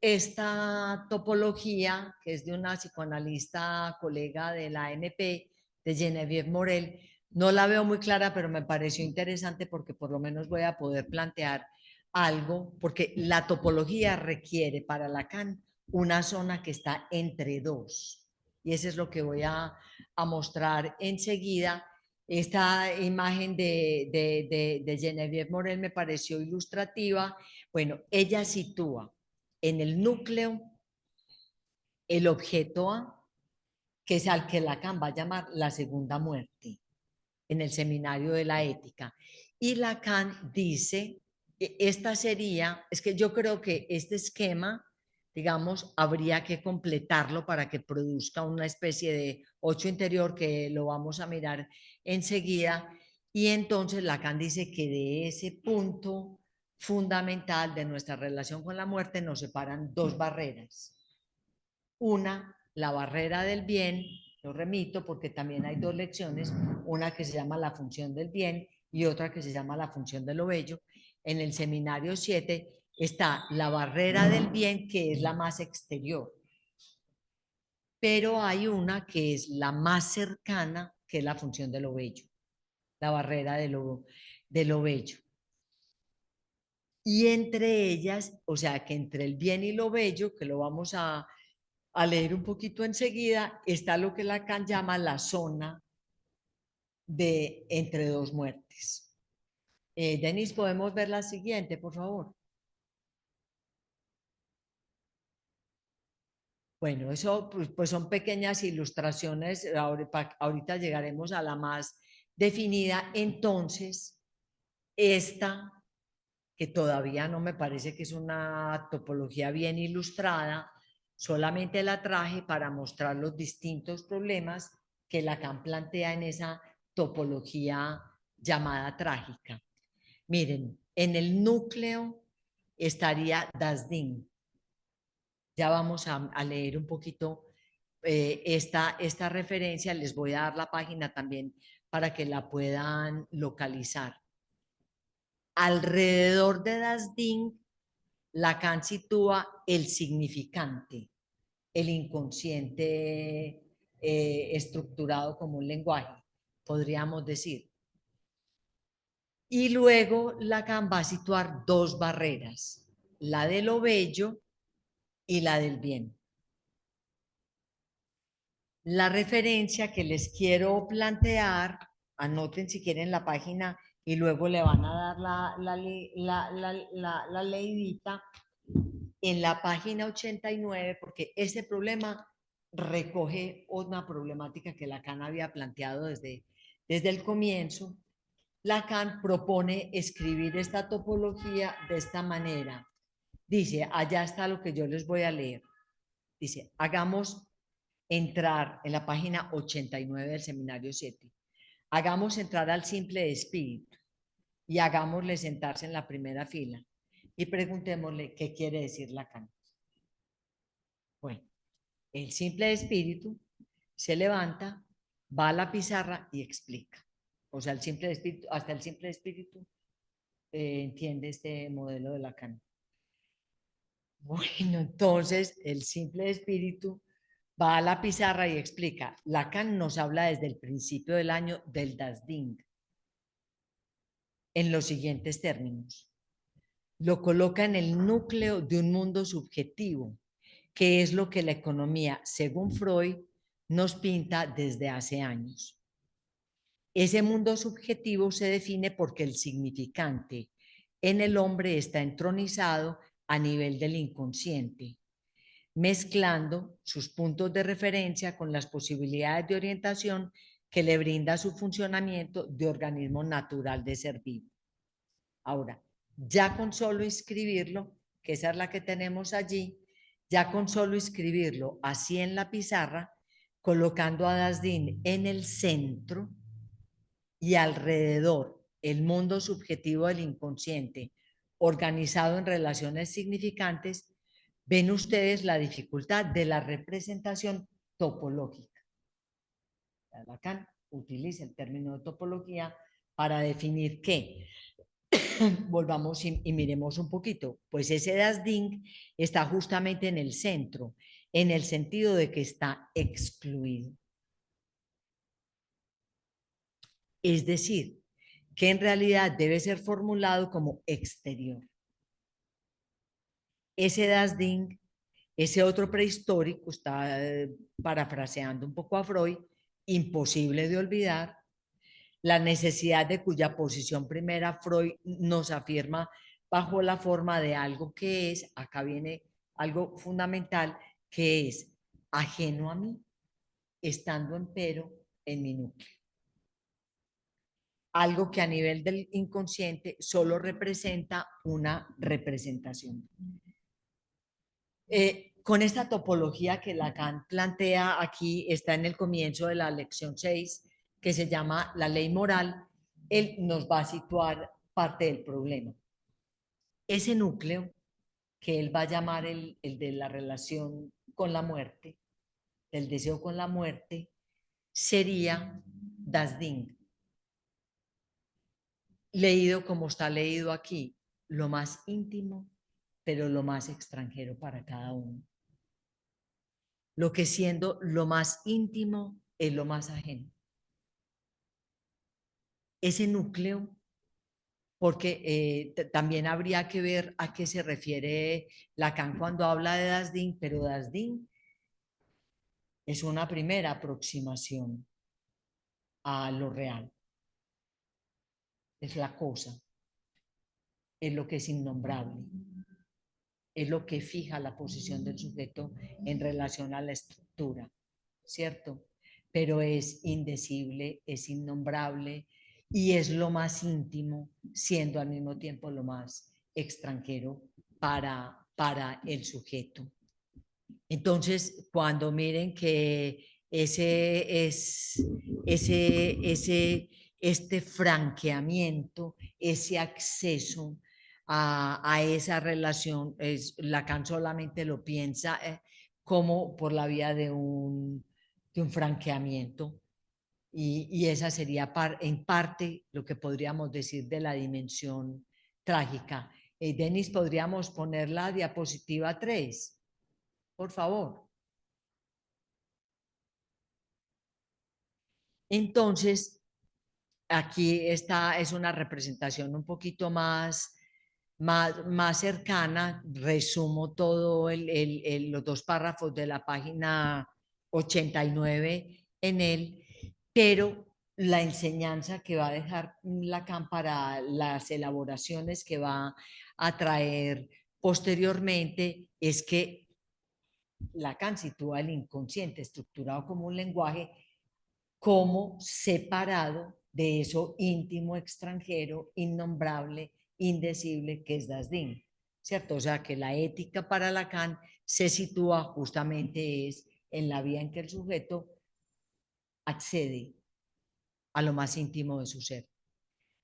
esta topología, que es de una psicoanalista colega de la ANP, de Geneviève Morel. No la veo muy clara, pero me pareció interesante porque por lo menos voy a poder plantear algo, porque la topología requiere para Lacan una zona que está entre dos. Y eso es lo que voy a mostrar enseguida. Esta imagen de Geneviève Morel me pareció ilustrativa. Bueno, ella sitúa en el núcleo el objeto A, que es al que Lacan va a llamar la segunda muerte, en el seminario de la ética. Y Lacan dice, esta sería, es que yo creo que este esquema, digamos, habría que completarlo para que produzca una especie de 8 interior, que lo vamos a mirar enseguida. Y entonces Lacan dice que de ese punto fundamental de nuestra relación con la muerte nos separan dos barreras. Una, la barrera del bien, lo remito porque también hay dos lecciones, una que se llama la función del bien y otra que se llama la función de lo bello. En el seminario 7 está la barrera del bien, que es la más exterior, pero hay una que es la más cercana, que es la función de lo bello, la barrera de lo bello. Y entre ellas, o sea que entre el bien y lo bello, que lo vamos a leer un poquito enseguida, está lo que Lacan llama la zona de entre dos muertes. Denise, ¿podemos ver la siguiente, por favor? Bueno, eso pues son pequeñas ilustraciones, ahorita llegaremos a la más definida. Entonces, esta, que todavía no me parece que es una topología bien ilustrada, solamente la traje para mostrar los distintos problemas que Lacan plantea en esa topología llamada trágica. Miren, en el núcleo estaría Das Ding. Ya vamos a leer un poquito esta referencia, les voy a dar la página también para que la puedan localizar. Alrededor de Das Ding, Lacan sitúa el significante, el inconsciente estructurado como un lenguaje, podríamos decir. Y luego Lacan va a situar dos barreras, la de lo bello y la del bien. La referencia que les quiero plantear, anoten si quieren la página y luego le van a dar la leidita en la página 89, porque ese problema recoge una problemática que Lacan había planteado desde el comienzo. Lacan propone escribir esta topología de esta manera. Dice, allá está lo que yo les voy a leer. Dice, hagamos entrar en la página 89 del seminario 7. Hagamos entrar al simple espíritu y hagámosle sentarse en la primera fila y preguntémosle qué quiere decir Lacan. Bueno, el simple espíritu se levanta, va a la pizarra y explica. O sea, el simple espíritu, hasta el simple espíritu entiende este modelo de Lacan. Bueno, entonces el simple espíritu va a la pizarra y explica. Lacan nos habla desde el principio del año del Das Ding en los siguientes términos. Lo coloca en el núcleo de un mundo subjetivo, que es lo que la economía, según Freud, nos pinta desde hace años. Ese mundo subjetivo se define porque el significante en el hombre está entronizado a nivel del inconsciente, mezclando sus puntos de referencia con las posibilidades de orientación que le brinda su funcionamiento de organismo natural de ser vivo. Ahora, ya con solo escribirlo, que esa es la que tenemos allí, ya con solo escribirlo así en la pizarra, colocando a Das Ding en el centro y alrededor el mundo subjetivo del inconsciente, organizado en relaciones significantes, ven ustedes la dificultad de la representación topológica. Lacan utiliza el término de topología para definir qué. Volvamos y miremos un poquito. Pues ese Das Ding está justamente en el centro, en el sentido de que está excluido. Es decir, que en realidad debe ser formulado como exterior. Ese Das Ding, ese otro prehistórico, está parafraseando un poco a Freud, imposible de olvidar, la necesidad de cuya posición primera Freud nos afirma bajo la forma de algo que es, acá viene algo fundamental, que es ajeno a mí, estando empero en mi núcleo. Algo que a nivel del inconsciente solo representa una representación. Con esta topología que Lacan plantea aquí, está en el comienzo de la lección 6, que se llama la ley moral, él nos va a situar parte del problema. Ese núcleo, que él va a llamar el de la relación con la muerte, del deseo con la muerte, sería Das Ding. Leído como está leído aquí, lo más íntimo, pero lo más extranjero para cada uno. Lo que siendo lo más íntimo es lo más ajeno. Ese núcleo, porque también habría que ver a qué se refiere Lacan cuando habla de Das Ding, pero Das Ding es una primera aproximación a lo real. Es la cosa, es lo que es innombrable, es lo que fija la posición del sujeto en relación a la estructura, ¿cierto? Pero es indecible, es innombrable y es lo más íntimo, siendo al mismo tiempo lo más extranjero para el sujeto. Entonces, cuando miren que este franqueamiento, ese acceso a esa relación, Lacan solamente lo piensa como por la vía de un franqueamiento. Y esa sería en parte lo que podríamos decir de la dimensión trágica. Denis, ¿podríamos poner la diapositiva 3, por favor? Entonces, aquí está, es una representación un poquito más cercana. Resumo todo los dos párrafos de la página 89 en él, pero la enseñanza que va a dejar Lacan para las elaboraciones que va a traer posteriormente es que Lacan sitúa el inconsciente estructurado como un lenguaje como separado de eso íntimo, extranjero, innombrable, indecible que es Dasdin, ¿cierto? O sea, que la ética para Lacan se sitúa justamente es en la vía en que el sujeto accede a lo más íntimo de su ser.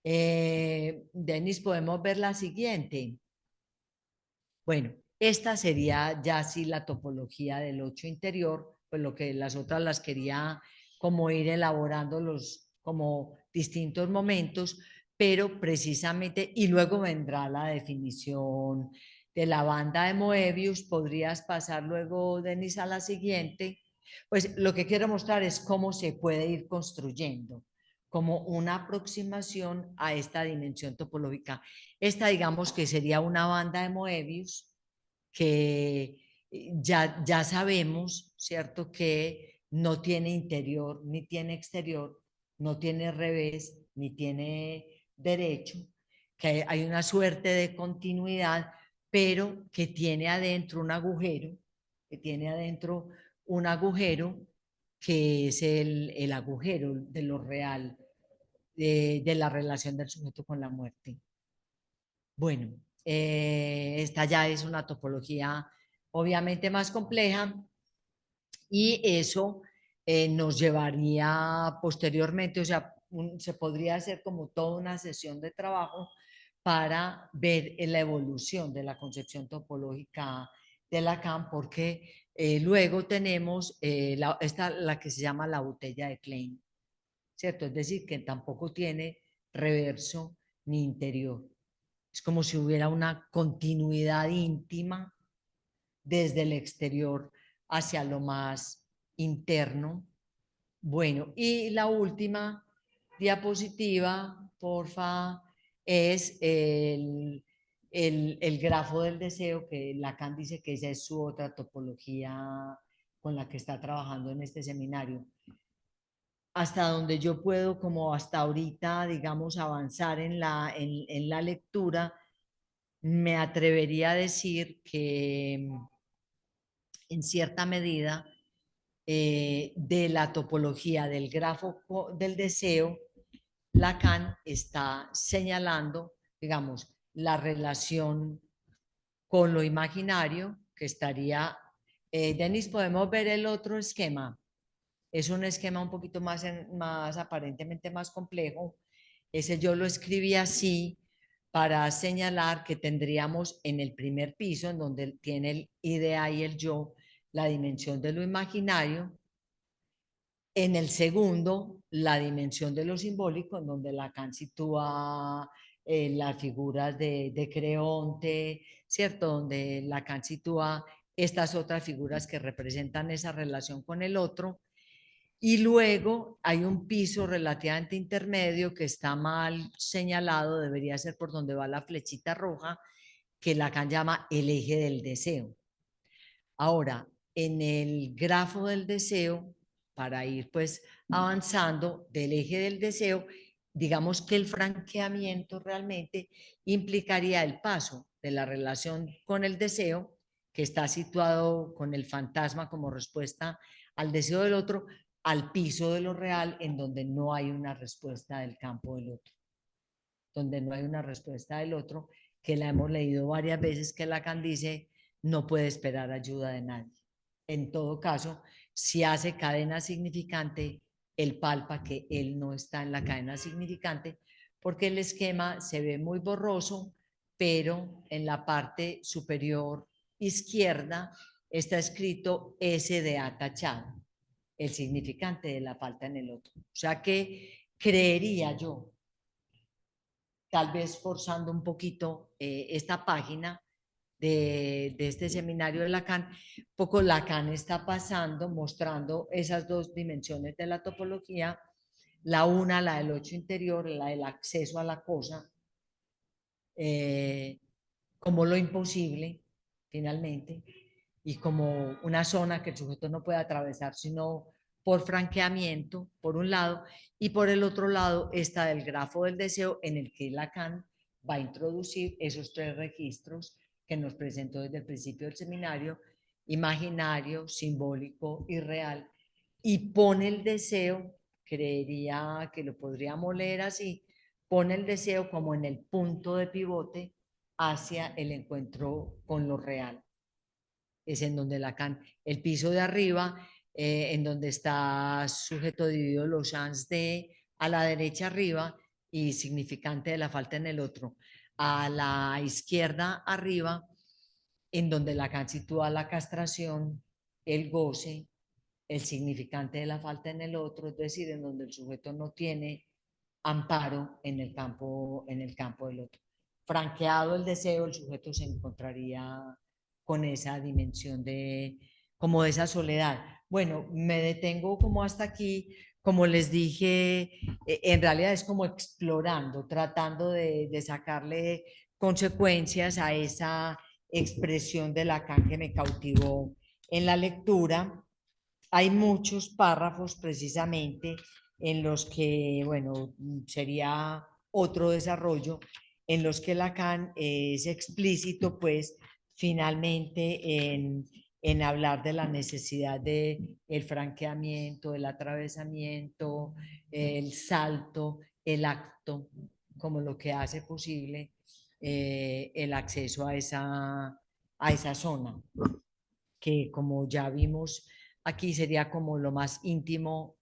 Denis, podemos ver la siguiente. Bueno, esta sería ya sí la topología del ocho interior, pues lo que las otras las quería como ir elaborando los como distintos momentos, pero precisamente, y luego vendrá la definición de la banda de Moebius. Podrías pasar luego, Denis, a la siguiente. Pues lo que quiero mostrar es cómo se puede ir construyendo como una aproximación a esta dimensión topológica. Esta, digamos que sería una banda de Moebius que ya sabemos, ¿cierto? Que no tiene interior ni tiene exterior, no tiene revés ni tiene derecho, que hay una suerte de continuidad, pero que tiene adentro un agujero, que tiene adentro un agujero que es el agujero de lo real, de la relación del sujeto con la muerte. Bueno, esta ya es una topología obviamente más compleja y eso nos llevaría posteriormente, o sea, se podría hacer como toda una sesión de trabajo para ver la evolución de la concepción topológica de Lacan, porque luego tenemos la que se llama la botella de Klein, ¿cierto? Es decir, que tampoco tiene reverso ni interior. Es como si hubiera una continuidad íntima desde el exterior hacia lo más interno. Bueno, y la última diapositiva, porfa, es el grafo del deseo, que Lacan dice que esa es su otra topología con la que está trabajando en este seminario. Hasta donde yo puedo, como hasta ahorita, digamos, avanzar en la lectura, me atrevería a decir que en cierta medida de la topología del grafo del deseo, Lacan está señalando, digamos, la relación con lo imaginario, que estaría, Denis, podemos ver el otro esquema. Es un esquema un poquito más aparentemente más complejo. Ese yo lo escribí así para señalar que tendríamos en el primer piso, en donde tiene el idea y el yo, la dimensión de lo imaginario. En el segundo, la dimensión de lo simbólico, en donde Lacan sitúa las figuras de Creonte, ¿cierto? Donde Lacan sitúa estas otras figuras que representan esa relación con el otro. Y luego hay un piso relativamente intermedio que está mal señalado, debería ser por donde va la flechita roja, que Lacan llama el eje del deseo. Ahora, en el grafo del deseo, para ir pues avanzando del eje del deseo, digamos que el franqueamiento realmente implicaría el paso de la relación con el deseo, que está situado con el fantasma como respuesta al deseo del otro, al piso de lo real, en donde no hay una respuesta del campo del otro, donde no hay una respuesta del otro, que la hemos leído varias veces, que Lacan dice no puede esperar ayuda de nadie. En todo caso, si hace cadena significante, él palpa que él no está en la cadena significante, porque el esquema se ve muy borroso, pero en la parte superior izquierda está escrito SDA tachado, el significante de la falta en el otro. O sea que creería yo, tal vez forzando un poquito esta página de este seminario de Lacan, poco Lacan está pasando, mostrando esas dos dimensiones de la topología, la una, la del ocho interior, la del acceso a la cosa, eh, como lo imposible, finalmente, y como una zona que el sujeto no puede atravesar sino por franqueamiento, por un lado, y por el otro lado está el grafo del deseo en el que Lacan va a introducir esos tres registros que nos presentó desde el principio del seminario, imaginario, simbólico y real, y pone el deseo, creería que lo podríamos leer así, pone el deseo como en el punto de pivote hacia el encuentro con lo real. Es en donde Lacan, el piso de arriba, en donde está sujeto dividido los chans de a la derecha arriba y significante de la falta en el otro. A la izquierda arriba, en donde Lacan sitúa la castración, el goce, el significante de la falta en el otro, es decir, en donde el sujeto no tiene amparo en el campo del otro. Franqueado el deseo, el sujeto se encontraría con esa dimensión de, como de esa soledad. Bueno, me detengo como hasta aquí, como les dije, en realidad es como explorando, tratando de sacarle consecuencias a esa expresión de Lacan que me cautivó en la lectura. Hay muchos párrafos precisamente en los que, bueno, sería otro desarrollo, en los que Lacan es explícito, pues, finalmente en hablar de la necesidad de el franqueamiento, el atravesamiento, el salto, el acto, como lo que hace posible el acceso a esa zona, que como ya vimos aquí sería como lo más íntimo,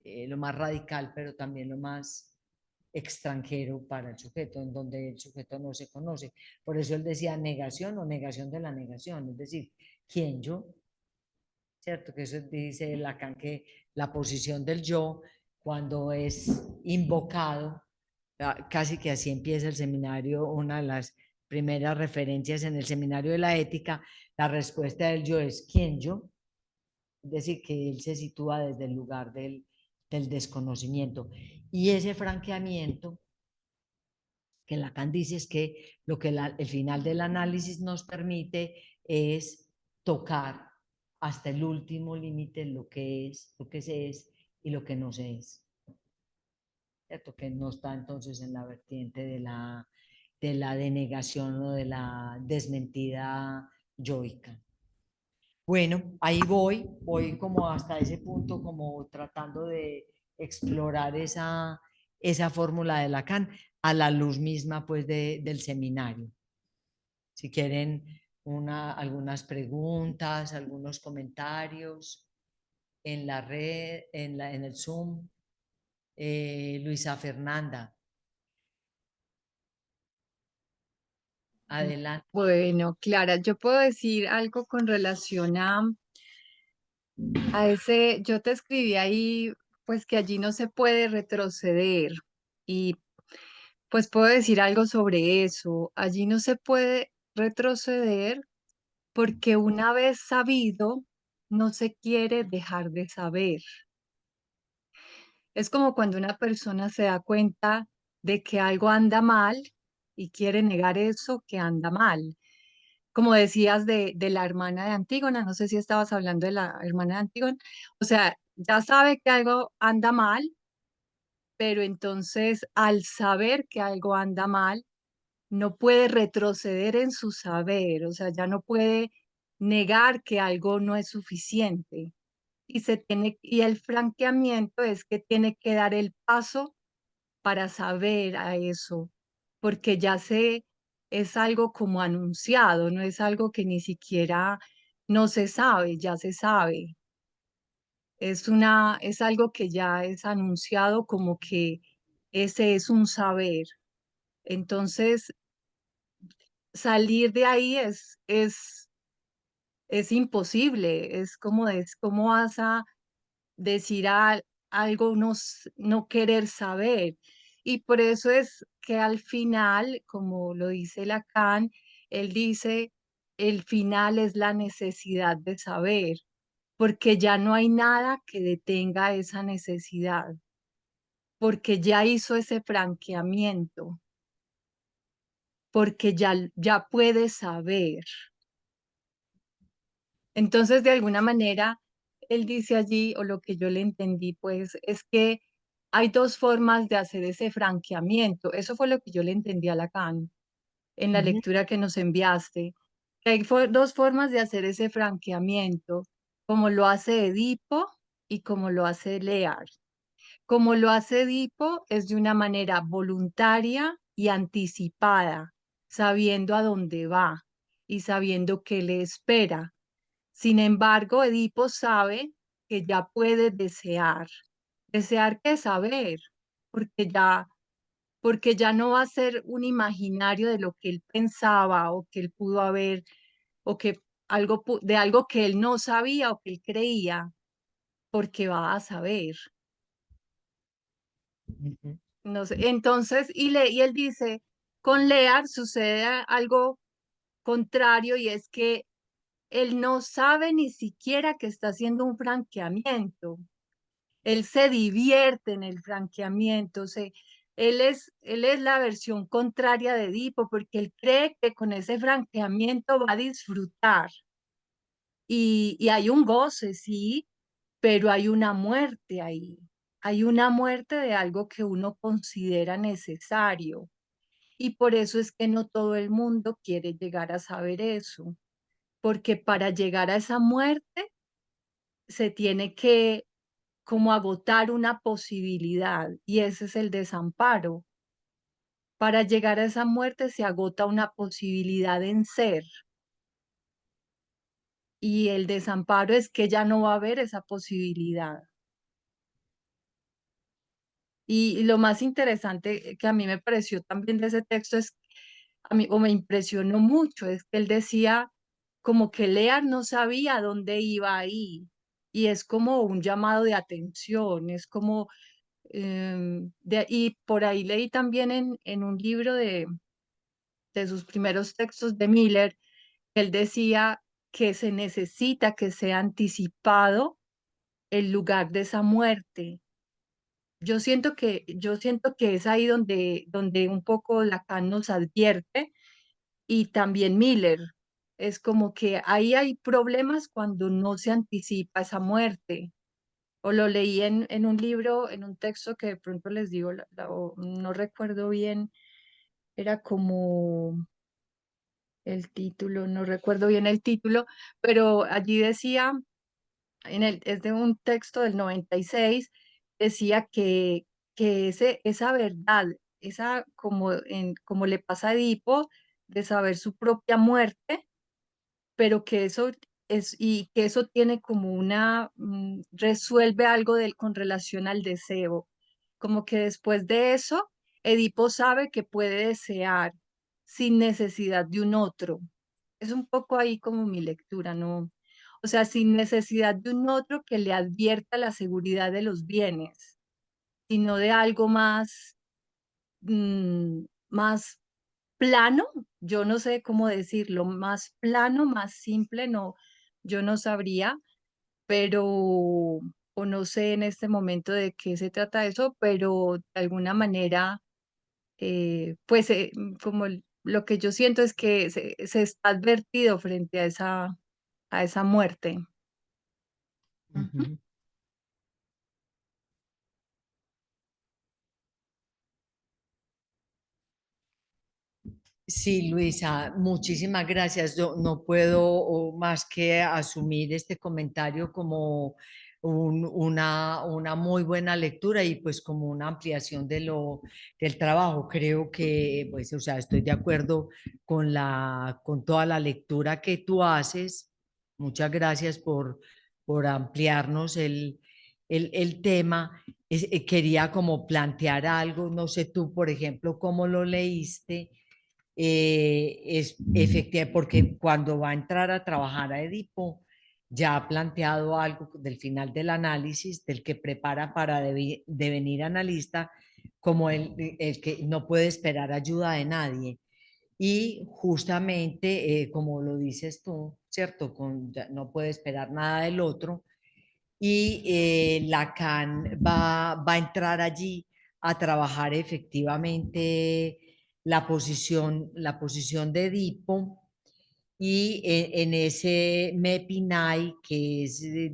lo más radical, pero también lo más extranjero para el sujeto, en donde el sujeto no se conoce. Por eso él decía negación o negación de la negación, es decir, ¿quién yo? ¿Cierto? Que eso dice Lacan, que la posición del yo, cuando es invocado, casi que así empieza el seminario, una de las primeras referencias en el seminario de la ética, la respuesta del yo es ¿quién yo? Es decir, que él se sitúa desde el lugar del desconocimiento. Y ese franqueamiento que Lacan dice es que lo que el final del análisis nos permite es tocar hasta el último límite lo que se es y lo que no se es. ¿Cierto? Que no está entonces en la vertiente de la denegación o de la desmentida yoica. Bueno, ahí voy como hasta ese punto, como tratando de explorar esa fórmula de Lacan a la luz misma pues del seminario. Si quieren algunas preguntas, algunos comentarios en la red, en el Zoom. Luisa Fernanda, adelante. Bueno, Clara, yo puedo decir algo con relación a ese, yo te escribí ahí, pues que allí no se puede retroceder y pues puedo decir algo sobre eso. Allí no se puede retroceder porque una vez sabido, no se quiere dejar de saber. Es como cuando una persona se da cuenta de que algo anda mal y quiere negar eso que anda mal. Como decías de la hermana de Antígona, no sé si estabas hablando de la hermana de Antígona, o sea, ya sabe que algo anda mal, pero entonces al saber que algo anda mal, no puede retroceder en su saber, o sea, ya no puede negar que algo no es suficiente. Y el franqueamiento es que tiene que dar el paso para saber a eso, porque ya es algo como anunciado, no es algo que ni siquiera no se sabe, ya se sabe. Es algo que ya es anunciado como que ese es un saber. Entonces, salir de ahí es imposible, es como vas a decir algo no querer saber. Y por eso es que al final, como lo dice Lacan, él dice, el final es la necesidad de saber, porque ya no hay nada que detenga esa necesidad, porque ya hizo ese franqueamiento, porque ya puede saber. Entonces, de alguna manera, él dice allí, o lo que yo le entendí, pues, es que hay dos formas de hacer ese franqueamiento. Eso fue lo que yo le entendí a Lacan en la Ujú, lectura que nos enviaste. Que hay dos formas de hacer ese franqueamiento, como lo hace Edipo y como lo hace Lear. Como lo hace Edipo es de una manera voluntaria y anticipada, sabiendo a dónde va y sabiendo qué le espera. Sin embargo, Edipo sabe que ya puede desear. ¿Desear qué? Saber, porque ya no va a ser un imaginario de lo que él pensaba o que él pudo haber, o que de algo que él no sabía o que él creía, porque va a saber. ujú. No sé, entonces, y él dice, con Lear sucede algo contrario y es que él no sabe ni siquiera que está haciendo un franqueamiento. Él se divierte en el franqueamiento, él es la versión contraria de Edipo porque él cree que con ese franqueamiento va a disfrutar y hay un goce, sí, pero hay una muerte ahí. Hay una muerte de algo que uno considera necesario y por eso es que no todo el mundo quiere llegar a saber eso, porque para llegar a esa muerte se tiene que como agotar una posibilidad y ese es el desamparo. Para llegar a esa muerte se agota una posibilidad en ser y el desamparo es que ya no va a haber esa posibilidad. Y lo más interesante que a mí me pareció también de ese texto es, a mí, o me impresionó mucho, es que él decía como que Lear no sabía dónde iba ahí. Y es como un llamado de atención, es como, y por ahí leí también en un libro de sus primeros textos de Miller, él decía que se necesita que sea anticipado el lugar de esa muerte. Yo siento que es ahí donde un poco Lacan nos advierte y también Miller. Es como que ahí hay problemas cuando no se anticipa esa muerte. O lo leí en un libro, en un texto que de pronto les digo, no recuerdo bien, era como el título, no recuerdo bien el título, pero allí decía, es de un texto del 96, decía que esa verdad, esa como le pasa a Edipo, de saber su propia muerte, pero que eso y que eso tiene como resuelve algo con relación al deseo. Como que después de eso, Edipo sabe que puede desear sin necesidad de un otro. Es un poco ahí como mi lectura, ¿no? O sea, sin necesidad de un otro que le advierta la seguridad de los bienes, sino de algo más plano, yo no sé cómo decirlo, más plano, más simple, no, yo no sabría, pero, o no sé en este momento de qué se trata eso, pero de alguna manera, pues lo que yo siento es que se está advertido frente a esa muerte. Ujú. Ujú. Sí, Luisa, muchísimas gracias. Yo no puedo más que asumir este comentario como una muy buena lectura y pues como una ampliación del trabajo. Creo que, pues, o sea, estoy de acuerdo con toda la lectura que tú haces. Muchas gracias por ampliarnos el tema. Quería como plantear algo, no sé tú, por ejemplo, cómo lo leíste es efectivo, porque cuando va a entrar a trabajar a Edipo, ya ha planteado algo del final del análisis, del que prepara para devenir analista, como el que no puede esperar ayuda de nadie. Y justamente, como lo dices tú, ¿cierto? No puede esperar nada del otro. Y Lacan va a entrar allí a trabajar efectivamente la posición de Edipo y en ese Mepinai, que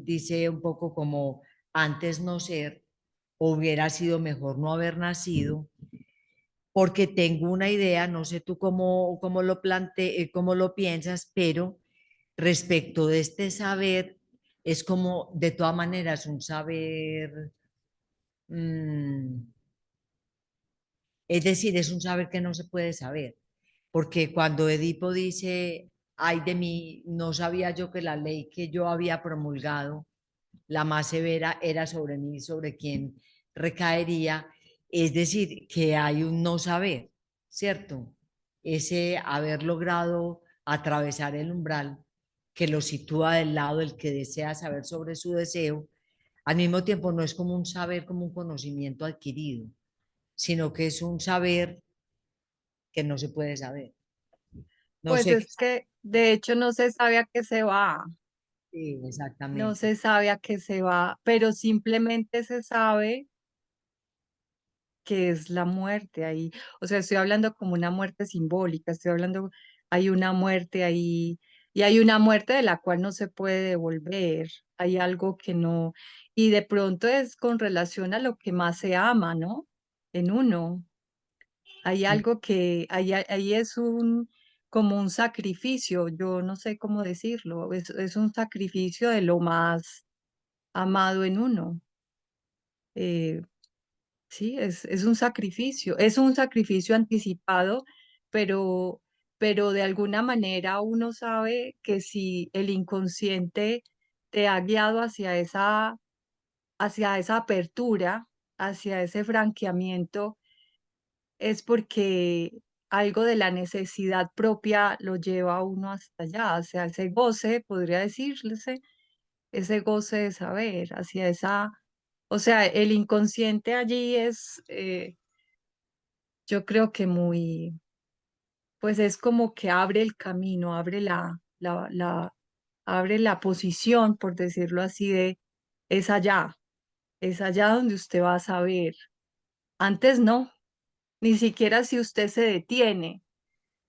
dice un poco como antes no ser, hubiera sido mejor no haber nacido, porque tengo una idea, no sé tú cómo lo cómo lo piensas, pero respecto de este saber, es como de todas maneras un saber, mm, es decir, es un saber que no se puede saber, porque cuando Edipo dice, ay de mí, no sabía yo que la ley que yo había promulgado, la más severa, era sobre mí, sobre quien recaería, es decir, que hay un no saber, ¿cierto? Ese haber logrado atravesar el umbral que lo sitúa del lado del que desea saber sobre su deseo, al mismo tiempo no es como un saber, como un conocimiento adquirido, sino que es un saber que no se puede saber. No Pues sé es que de hecho no se sabe a qué se va, sí, no exactamente. se sabe a qué se va, pero simplemente se sabe que es la muerte ahí. O sea, estoy hablando como una muerte simbólica, estoy hablando, hay una muerte ahí y hay una muerte de la cual no se puede devolver, hay algo que no, y de pronto es con relación a lo que más se ama, ¿no? En uno. Hay algo que, ahí es un, como un sacrificio, yo no sé cómo decirlo, es un sacrificio de lo más amado en uno. Eh, Sí, es un sacrificio anticipado, pero, pero de alguna manera uno sabe que si el inconsciente te ha guiado hacia esa apertura, hacia ese franqueamiento, es porque algo de la necesidad propia lo lleva a uno hasta allá, hacia ese goce, podría decirse, ese goce de saber, hacia esa, o sea, el inconsciente allí es, yo creo que muy, pues es como que abre el camino, abre abre la posición, por decirlo así, de es allá donde usted va a saber. Antes no, ni siquiera si usted se detiene.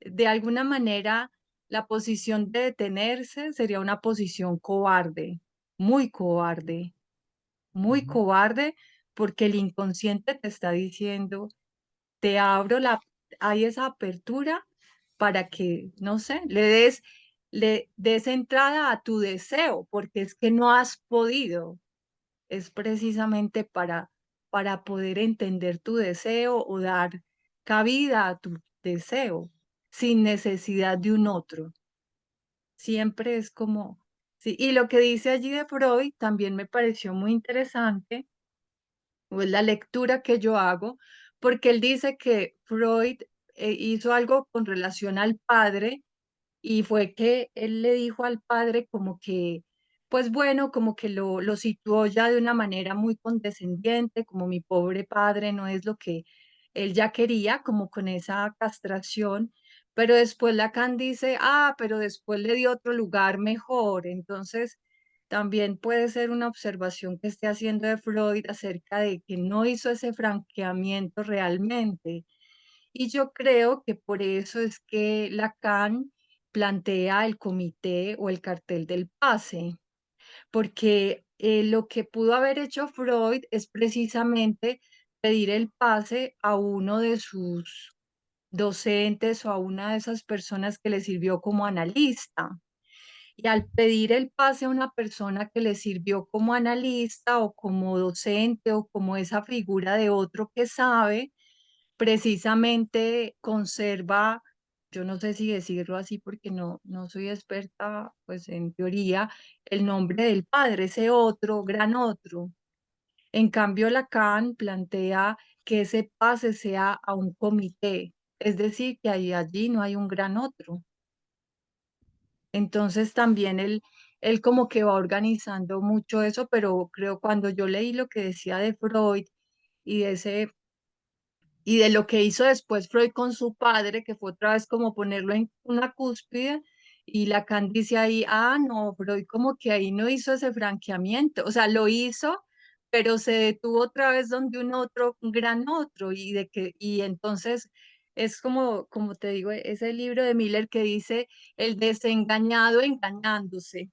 De alguna manera, la posición de detenerse sería una posición cobarde, muy cobarde, muy Ujú. cobarde, porque el inconsciente te está diciendo te abro hay esa apertura para que, no sé, le des entrada a tu deseo, porque es que no has podido. Es precisamente para poder entender tu deseo o dar cabida a tu deseo sin necesidad de un otro. Siempre es como, sí. Y lo que dice allí de Freud también me pareció muy interesante o es la lectura que yo hago, porque él dice que Freud hizo algo con relación al padre y fue que él le dijo al padre como que, pues bueno, como que lo situó ya de una manera muy condescendiente, como mi pobre padre no es lo que él ya quería, como con esa castración, pero después Lacan dice, ah, pero después le dio otro lugar mejor, entonces también puede ser una observación que esté haciendo de Freud acerca de que no hizo ese franqueamiento realmente. Y yo creo que por eso es que Lacan plantea el comité o el cartel del pase, porque lo que pudo haber hecho Freud es precisamente pedir el pase a uno de sus docentes o a una de esas personas que le sirvió como analista. Y al pedir el pase a una persona que le sirvió como analista o como docente o como esa figura de otro que sabe, precisamente conserva, yo no sé si decirlo así porque no soy experta, pues en teoría, el nombre del padre, ese otro, gran otro. En cambio, Lacan plantea que ese pase sea a un comité. es decir, que ahí allí no hay un gran otro. Entonces también él como que va organizando mucho eso, pero creo cuando yo leí lo que decía de Freud y de ese y de lo que hizo después Freud con su padre, que fue otra vez como ponerlo en una cúspide, y Lacan dice ahí, ah, no, Freud como que ahí no hizo ese franqueamiento, o sea, lo hizo, pero se detuvo otra vez donde un otro, un gran otro, y entonces es como te digo, ese libro de Miller que dice, el desengañado engañándose.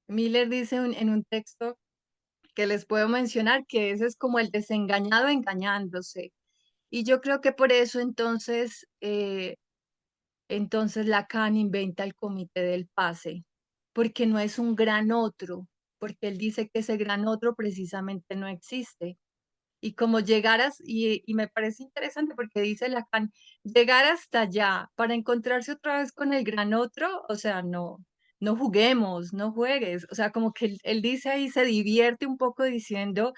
Miller dice en un texto que les puedo mencionar que ese es como el desengañado engañándose. Y yo creo que por eso entonces Lacan inventa el comité del pase, porque no es un gran otro, porque él dice que ese gran otro precisamente no existe. Y como llegaras, y me parece interesante porque dice Lacan, llegar hasta allá para encontrarse otra vez con el gran otro, o sea, no, no juguemos, no juegues. O sea, como que él dice ahí, se divierte un poco diciendo,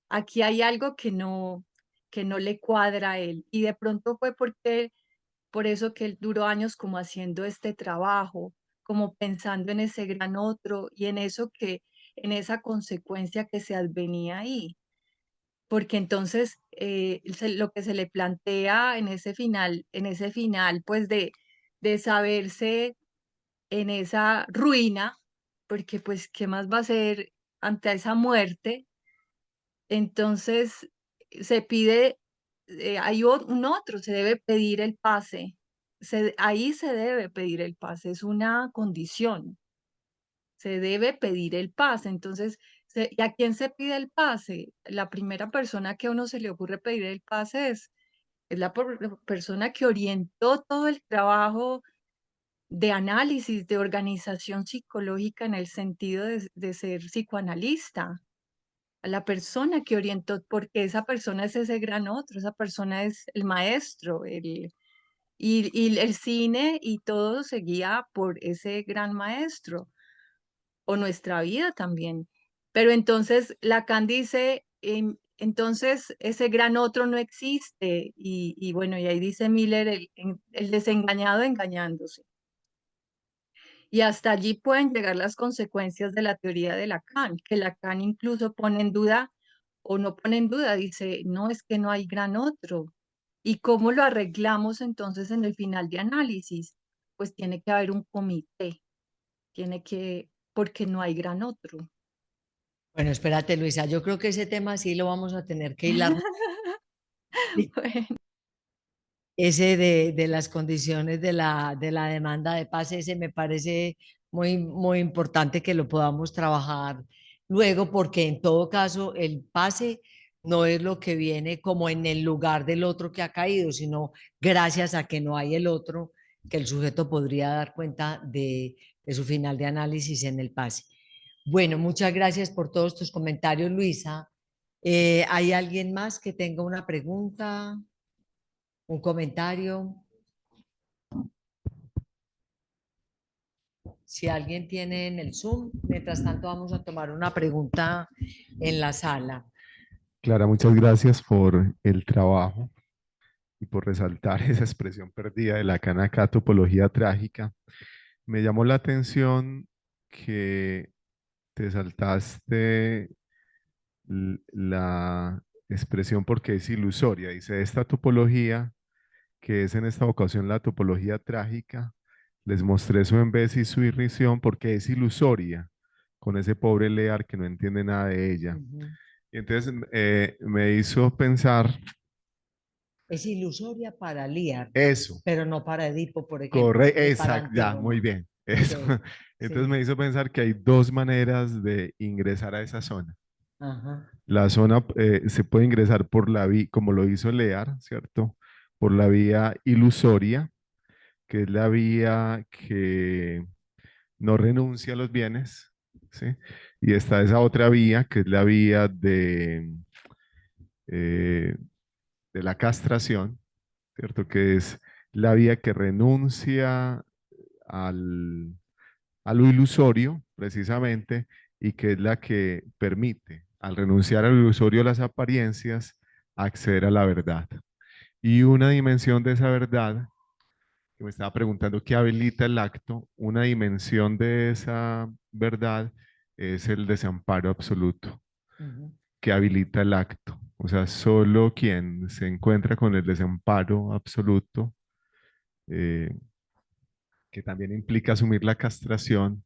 aquí hay algo que no le cuadra a él. Y de pronto fue por eso que él duró años como haciendo este trabajo, como pensando en ese gran otro y en eso en esa consecuencia que se advenía ahí. Porque entonces lo que se le plantea en ese final, pues de saberse en esa ruina, porque pues, ¿qué más va a hacer ante esa muerte? Entonces se pide, un otro, se debe pedir el pase. Ahí se debe pedir el pase, es una condición. Se debe pedir el pase. Entonces, ¿y a quién se pide el pase? La primera persona que a uno se le ocurre pedir el pase es la persona que orientó todo el trabajo de análisis, de organización psicológica en el sentido de ser psicoanalista, a la persona que orientó, porque esa persona es ese gran otro, esa persona es el maestro, y el cine y todo se guía por ese gran maestro, o nuestra vida también. Pero entonces Lacan dice, entonces ese gran otro no existe, y bueno, y ahí dice Miller, el desengañado engañándose. Y hasta allí pueden llegar las consecuencias de la teoría de Lacan, que Lacan incluso pone en duda o no pone en duda, dice, no, es que no hay gran otro. ¿Y cómo lo arreglamos entonces en el final de análisis? Pues tiene que haber un comité, porque no hay gran otro. Bueno, espérate, Luisa, yo creo que ese tema sí lo vamos a tener que hilar. Bueno, Ese de las condiciones de la demanda de paz, ese me parece muy importante que lo podamos trabajar luego, porque en todo caso el pase no es lo que viene como en el lugar del otro que ha caído, sino gracias a que no hay el otro, que el sujeto podría dar cuenta de su final de análisis en el pase. Bueno, muchas gracias por todos tus comentarios, Luisa. ¿Hay alguien más que tenga una pregunta? ¿Un comentario? Si alguien tiene en el Zoom, mientras tanto vamos a tomar una pregunta en la sala. Clara, muchas gracias por el trabajo y por resaltar esa expresión perdida de Lacan acá, topología trágica. Me llamó la atención que te saltaste la expresión porque es ilusoria. Dice, esta topología, que es en esta ocasión la topología trágica, les mostré su embés y su irrisión porque es ilusoria, con ese pobre Lear que no entiende nada de ella. Ujú. Y entonces me hizo pensar Es ilusoria para Lear, eso, pero no para Edipo, por ejemplo, correcto, ni para exacto, ya, muy Antígona. bien, Ok, eso. Entonces sí. me hizo pensar que hay dos maneras de ingresar a esa zona. Ajá. La zona se puede ingresar por la vía, como lo hizo Lear, ¿cierto? Por la vía ilusoria, que es la vía que no renuncia a los bienes, ¿sí? Y está esa otra vía, que es la vía eh, de la castración, ¿cierto? Que es la vía que renuncia al, a lo ilusorio, precisamente, y que es la que permite, al renunciar al ilusorio, las apariencias, acceder a la verdad. Y una dimensión de esa verdad, que me estaba preguntando qué habilita el acto, una dimensión de esa verdad es el desamparo absoluto, Ujú. que habilita el acto. O sea, solo quien se encuentra con el desamparo absoluto, eh, que también implica asumir la castración,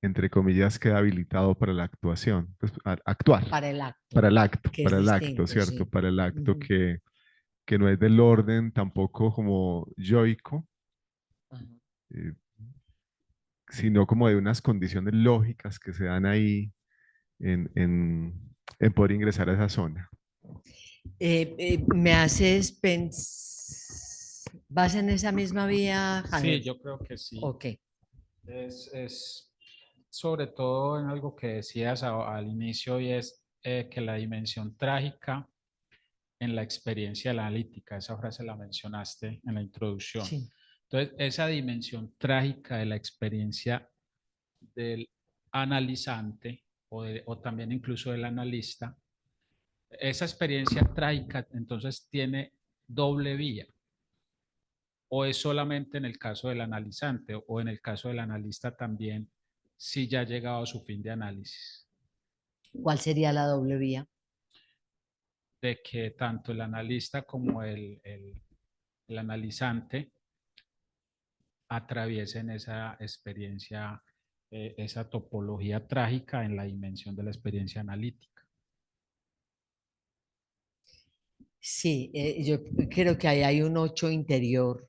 entre comillas, queda habilitado para la actuación, pues, actuar, Para el acto, que es para el acto, distinto, ¿cierto? sí. Para el acto Ujú. que no es del orden tampoco como yoico, Ajá. eh, sino como de unas condiciones lógicas que se dan ahí en poder ingresar a esa zona. Me haces pensar, ¿vas en esa misma vía, Sí, Javier? yo creo que sí. Ok. Es sobre todo en algo que decías al inicio y es que la dimensión trágica en la experiencia analítica, esa frase la mencionaste en la introducción. Sí. Entonces, esa dimensión trágica de la experiencia del analizante o también incluso del analista, esa experiencia trágica entonces tiene doble vía. ¿O es solamente en el caso del analizante o en el caso del analista también si ya ha llegado a su fin de análisis? ¿Cuál sería la doble vía? De que tanto el analista como el analizante atraviesen esa experiencia, esa topología trágica en la dimensión de la experiencia analítica. Sí, yo creo que ahí hay un 8 interior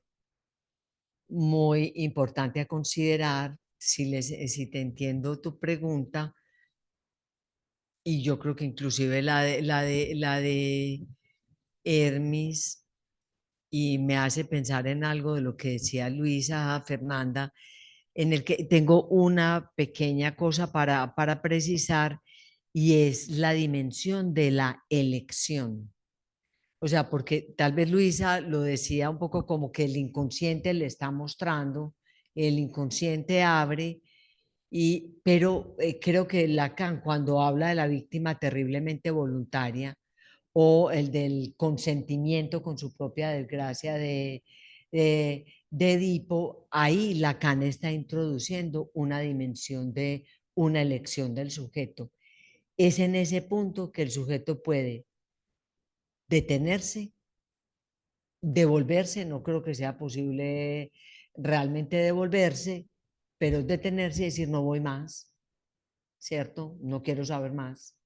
muy importante a considerar. Si te entiendo tu pregunta, y yo creo que inclusive la de Hermes, y me hace pensar en algo de lo que decía Luisa Fernanda, en el que tengo una pequeña cosa para precisar, y es la dimensión de la elección. O sea, porque tal vez Luisa lo decía un poco como que el inconsciente le está mostrando, el inconsciente abre, pero creo que Lacan, cuando habla de la víctima terriblemente voluntaria o el del consentimiento con su propia desgracia de Edipo, ahí Lacan está introduciendo una dimensión de una elección del sujeto. Es en ese punto que el sujeto puede detenerse, devolverse, no creo que sea posible realmente devolverse, pero detenerse y decir no voy más, ¿cierto? No quiero saber más,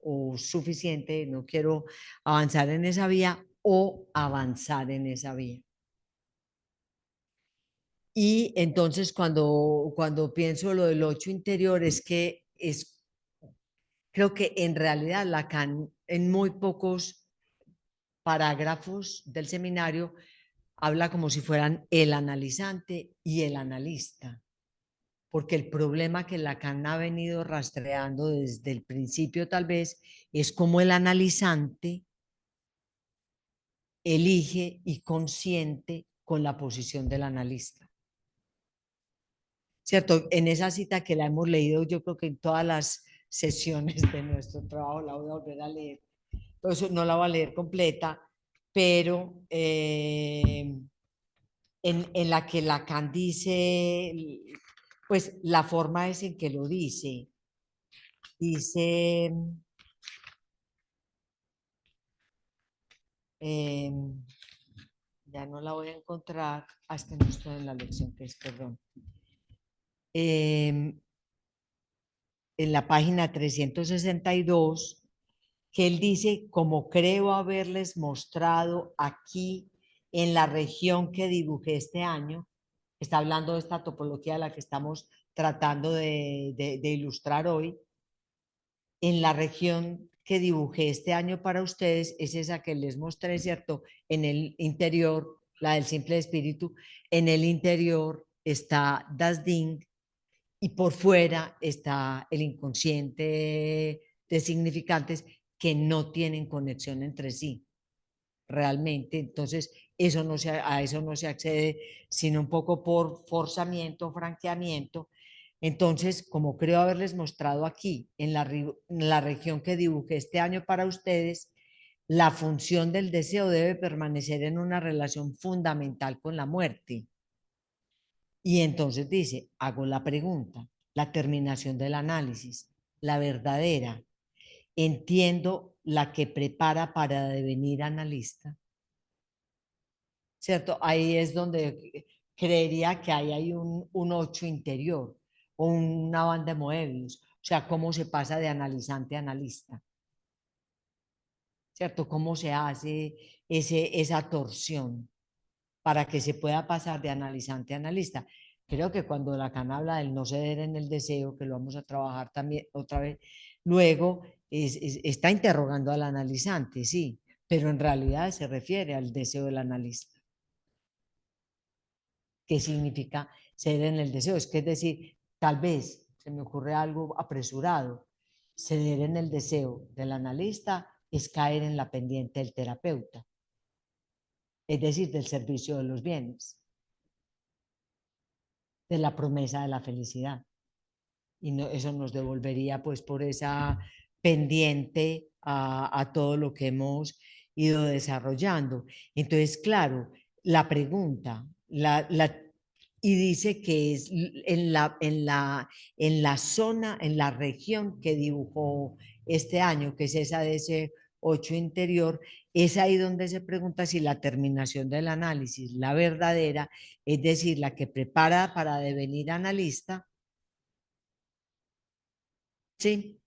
o suficiente, no quiero avanzar en esa vía o avanzar en esa vía. Y entonces cuando pienso lo del 8 interior es que creo que en realidad Lacan en muy pocos parágrafos del seminario habla como si fueran el analizante y el analista, porque el problema que Lacan ha venido rastreando desde el principio tal vez es cómo el analizante elige y consiente con la posición del analista. ¿Cierto? En esa cita que la hemos leído, yo creo que en todas las sesiones de nuestro trabajo la voy a volver a leer. Entonces no la voy a leer completa, pero en la que Lacan dice, pues la forma es en que lo dice. Dice, eh, ya no la voy a encontrar, hasta no estoy en la lección que es, perdón. En la página 362, que él dice, como creo haberles mostrado aquí en la región que dibujé este año, está hablando de esta topología a la que estamos tratando de ilustrar hoy, en la región que dibujé este año para ustedes, es esa que les mostré, ¿cierto? En el interior, la del simple espíritu, en el interior está Das Ding y por fuera está el inconsciente de significantes que no tienen conexión entre sí realmente. Entonces, a eso no se accede sino un poco por forzamiento, franqueamiento. Entonces, como creo haberles mostrado aquí, en la región que dibujé este año para ustedes, la función del deseo debe permanecer en una relación fundamental con la muerte. Y entonces dice, hago la pregunta, la terminación del análisis, la verdadera. Entiendo la que prepara para devenir analista, ¿cierto? Ahí es donde creería que ahí hay un 8 interior o una banda de Moebius, o sea, cómo se pasa de analizante a analista, ¿cierto? Cómo se hace esa torsión para que se pueda pasar de analizante a analista. Creo que cuando Lacan habla del no ceder en el deseo, que lo vamos a trabajar también otra vez, luego está interrogando al analizante, sí, pero en realidad se refiere al deseo del analista. ¿Qué significa ceder en el deseo? Es que es decir, tal vez se me ocurre algo apresurado. Ceder en el deseo del analista es caer en la pendiente del terapeuta, es decir, del servicio de los bienes, de la promesa de la felicidad. Y no, eso nos devolvería pues por esa pendiente a todo lo que hemos ido desarrollando. Entonces, claro, la pregunta, y dice que es en la zona, en la región que dibujó este año, que es esa de ese 8 interior, es ahí donde se pregunta si la terminación del análisis, la verdadera, es decir, la que prepara para devenir analista, sí,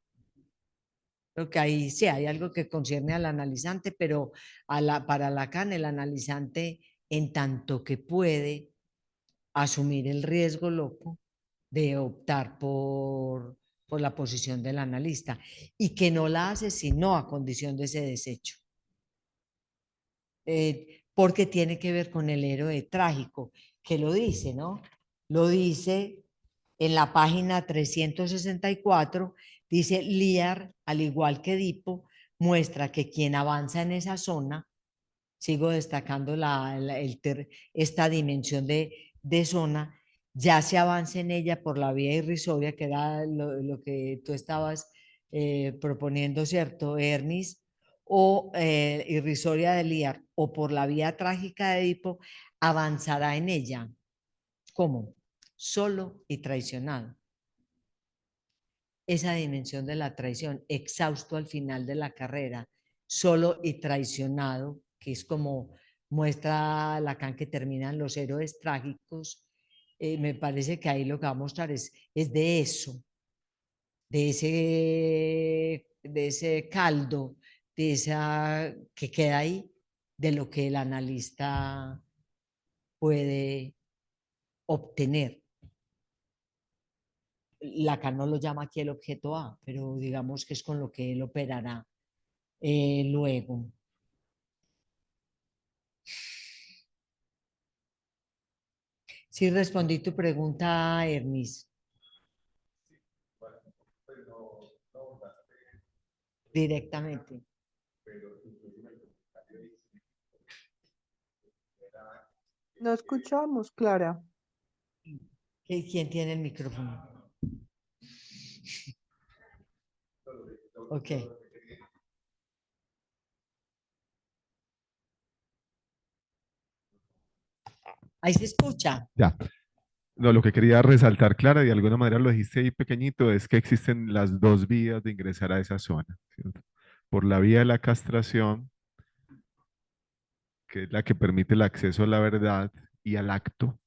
creo que ahí sí hay algo que concierne al analizante, pero para Lacan el analizante en tanto que puede asumir el riesgo loco de optar por la posición del analista y que no la hace sino a condición de ese desecho. Porque tiene que ver con el héroe trágico, que lo dice, ¿no? Lo dice en la página 364, dice Lear, al igual que Edipo, muestra que quien avanza en esa zona, sigo destacando esta dimensión de zona, ya se avanza en ella por la vía irrisoria, que era lo que tú estabas proponiendo, ¿cierto, Hermis? O irrisoria de Lear, o por la vía trágica de Edipo, avanzará en ella. ¿Cómo? Solo y traicionado. Esa dimensión de la traición, exhausto al final de la carrera, solo y traicionado, que es como muestra Lacan que terminan los héroes trágicos, me parece que ahí lo que va a mostrar es de eso, de ese caldo, de esa que queda ahí, de lo que el analista puede obtener. Lacan no lo llama aquí el objeto A, pero digamos que es con lo que él operará luego. Sí, respondí tu pregunta, Hermis. Directamente. No escuchamos, Clara. ¿Quién tiene el micrófono? Ok. Ahí se escucha. Ya. No, lo que quería resaltar, Clara, de alguna manera lo dijiste ahí pequeñito, es que existen las dos vías de ingresar a esa zona, ¿cierto? Por la vía de la castración, que es la que permite el acceso a la verdad y al acto,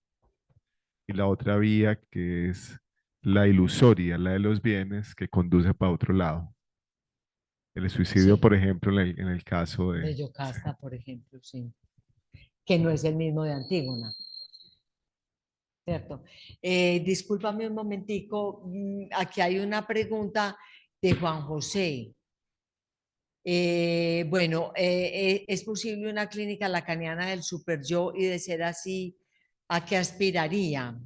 y la otra vía que es la ilusoria, la de los bienes, que conduce para otro lado. El suicidio, Sí, por ejemplo, en el caso de de... Yocasta, por ejemplo, sí. Que no es el mismo de Antígona, ¿cierto? Discúlpame un momentico, aquí hay una pregunta de Juan José. Bueno, ¿es posible una clínica lacaniana del superyo y de ser así, a qué aspiraría?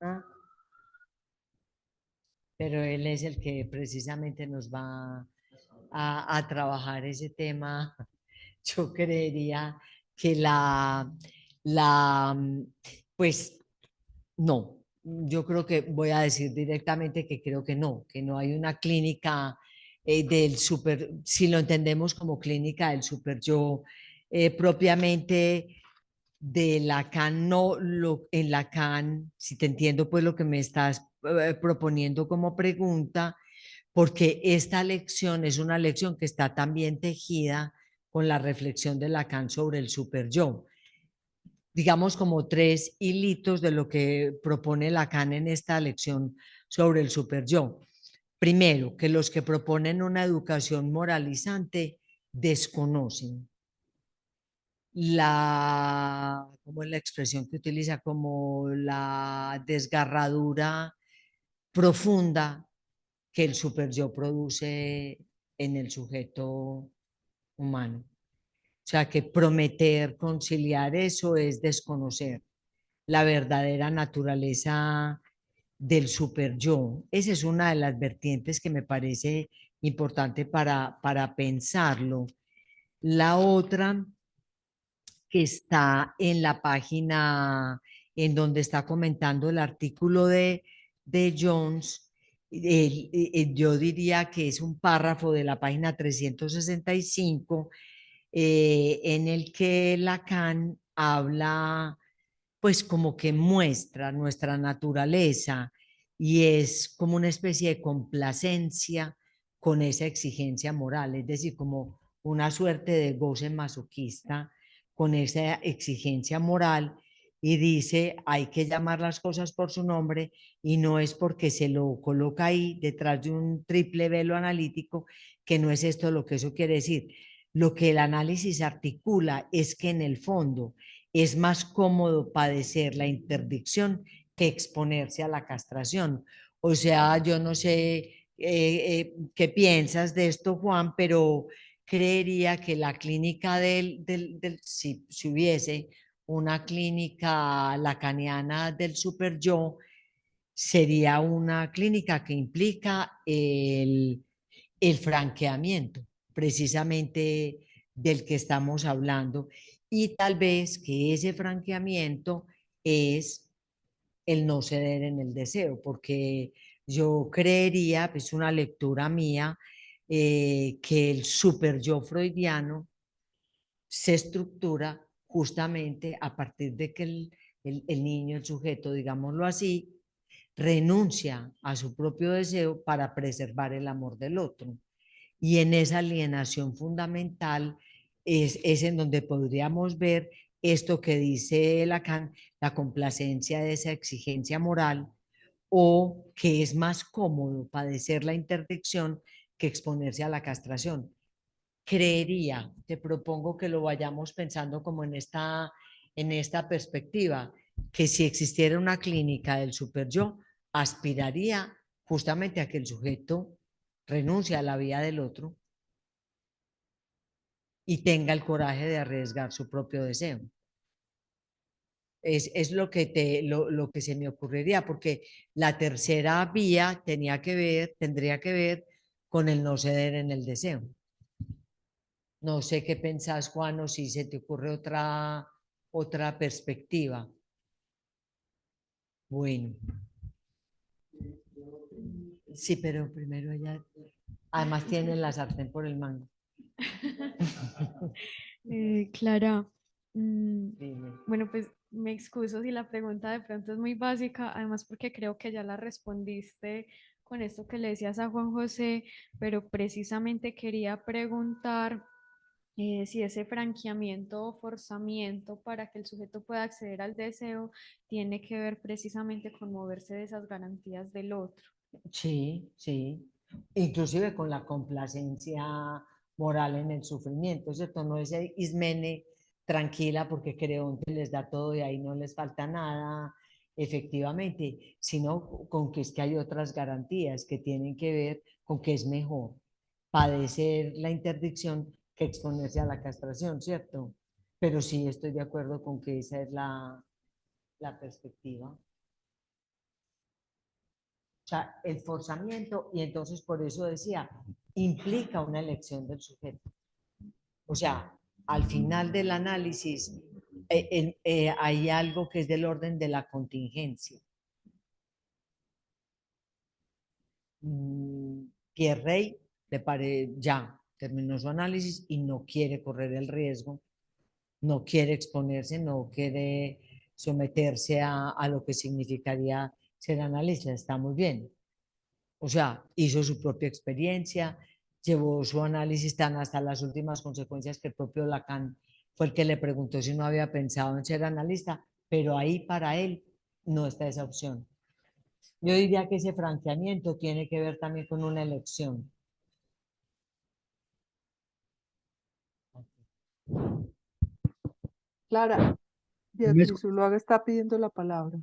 ¿Ah? Pero él es el que precisamente nos va a trabajar ese tema. Yo creería que pues no, yo creo que voy a decir directamente que creo que no hay una clínica si lo entendemos como clínica del superyo, propiamente de Lacan, no lo, en Lacan, si te entiendo pues lo que me estás proponiendo como pregunta, porque esta lección es una lección que está también tejida con la reflexión de Lacan sobre el superyo. Digamos como tres hilitos de lo que propone Lacan en esta lección sobre el superyo. Primero, que los que proponen una educación moralizante desconocen como es la expresión que utiliza, como la desgarradura profunda que el superyo produce en el sujeto humano. O sea, que prometer conciliar eso es desconocer la verdadera naturaleza del superyo. Esa es una de las vertientes que me parece importante para pensarlo. La otra que está en la página en donde está comentando el artículo de Jones, yo diría que es un párrafo de la página 365 en el que Lacan habla, pues como que muestra nuestra naturaleza y es como una especie de complacencia con esa exigencia moral, es decir, como una suerte de goce masoquista con esa exigencia moral y dice, hay que llamar las cosas por su nombre y no es porque se lo coloca ahí detrás de un triple velo analítico, que no es esto lo que eso quiere decir. Lo que el análisis articula es que en el fondo es más cómodo padecer la interdicción que exponerse a la castración. O sea, yo no sé qué piensas de esto, Juan, pero creería que la clínica si hubiese una clínica lacaniana del superyo, sería una clínica que implica el franqueamiento, precisamente del que estamos hablando, y tal vez que ese franqueamiento es el no ceder en el deseo, porque yo creería, es una lectura mía, que el super yo freudiano se estructura justamente a partir de que el niño, el sujeto, digámoslo así, renuncia a su propio deseo para preservar el amor del otro. Y en esa alienación fundamental es en donde podríamos ver esto que dice Lacan, la complacencia de esa exigencia moral, o que es más cómodo padecer la interdicción que exponerse a la castración. Creería, te propongo que lo vayamos pensando como en esta perspectiva, que si existiera una clínica del superyo, aspiraría justamente a que el sujeto renuncie a la vida del otro y tenga el coraje de arriesgar su propio deseo. Es lo que se me ocurriría, porque la tercera vía tendría que ver con el no ceder en el deseo. No sé qué pensás, Juan, o si se te ocurre otra perspectiva. Bueno. Sí, pero primero ella, además tiene la sartén por el mango. Clara, Dime. bueno, pues me excuso si la pregunta de pronto es muy básica, además porque creo que ya la respondiste con esto que le decías a Juan José, pero precisamente quería preguntar si ese franqueamiento o forzamiento para que el sujeto pueda acceder al deseo tiene que ver precisamente con moverse de esas garantías del otro. Sí, sí. Inclusive con la complacencia moral en el sufrimiento, ¿cierto? No es Ismene tranquila porque Creonte les da todo y ahí no les falta nada, efectivamente, sino con que es que hay otras garantías que tienen que ver con que es mejor padecer la interdicción que exponerse a la castración, ¿cierto? Pero sí estoy de acuerdo con que esa es la perspectiva. O sea, el forzamiento, y entonces por eso decía, implica una elección del sujeto. O sea, al final del análisis hay algo que es del orden de la contingencia. Pierre Rey ya terminó su análisis y no quiere correr el riesgo, no quiere exponerse, no quiere someterse a lo que significaría ser analista. Está muy bien. O sea, hizo su propia experiencia, llevó su análisis tan hasta las últimas consecuencias que el propio Lacan fue el que le preguntó si no había pensado en ser analista, pero ahí para él no está esa opción. Yo diría que ese franqueamiento tiene que ver también con una elección. Clara, ¿Me Beatriz Zuluaga está pidiendo la palabra.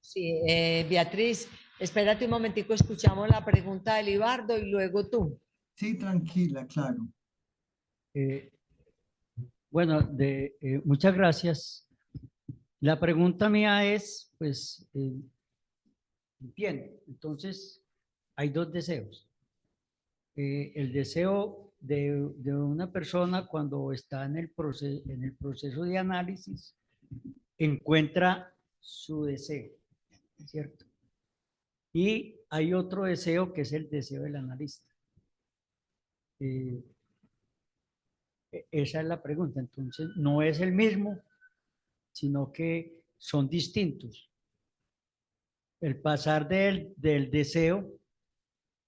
Sí, Beatriz, espérate un momentico, escuchamos la pregunta de Libardo y luego tú. Sí, tranquila, claro. Eh, bueno, muchas gracias. La pregunta mía es, pues, entiendo. Entonces, hay dos deseos. El deseo de una persona cuando está en el proceso de análisis, encuentra su deseo, ¿cierto? Y hay otro deseo que es el deseo del analista. Esa es la pregunta. Entonces, no es el mismo, sino que son distintos. El pasar del deseo,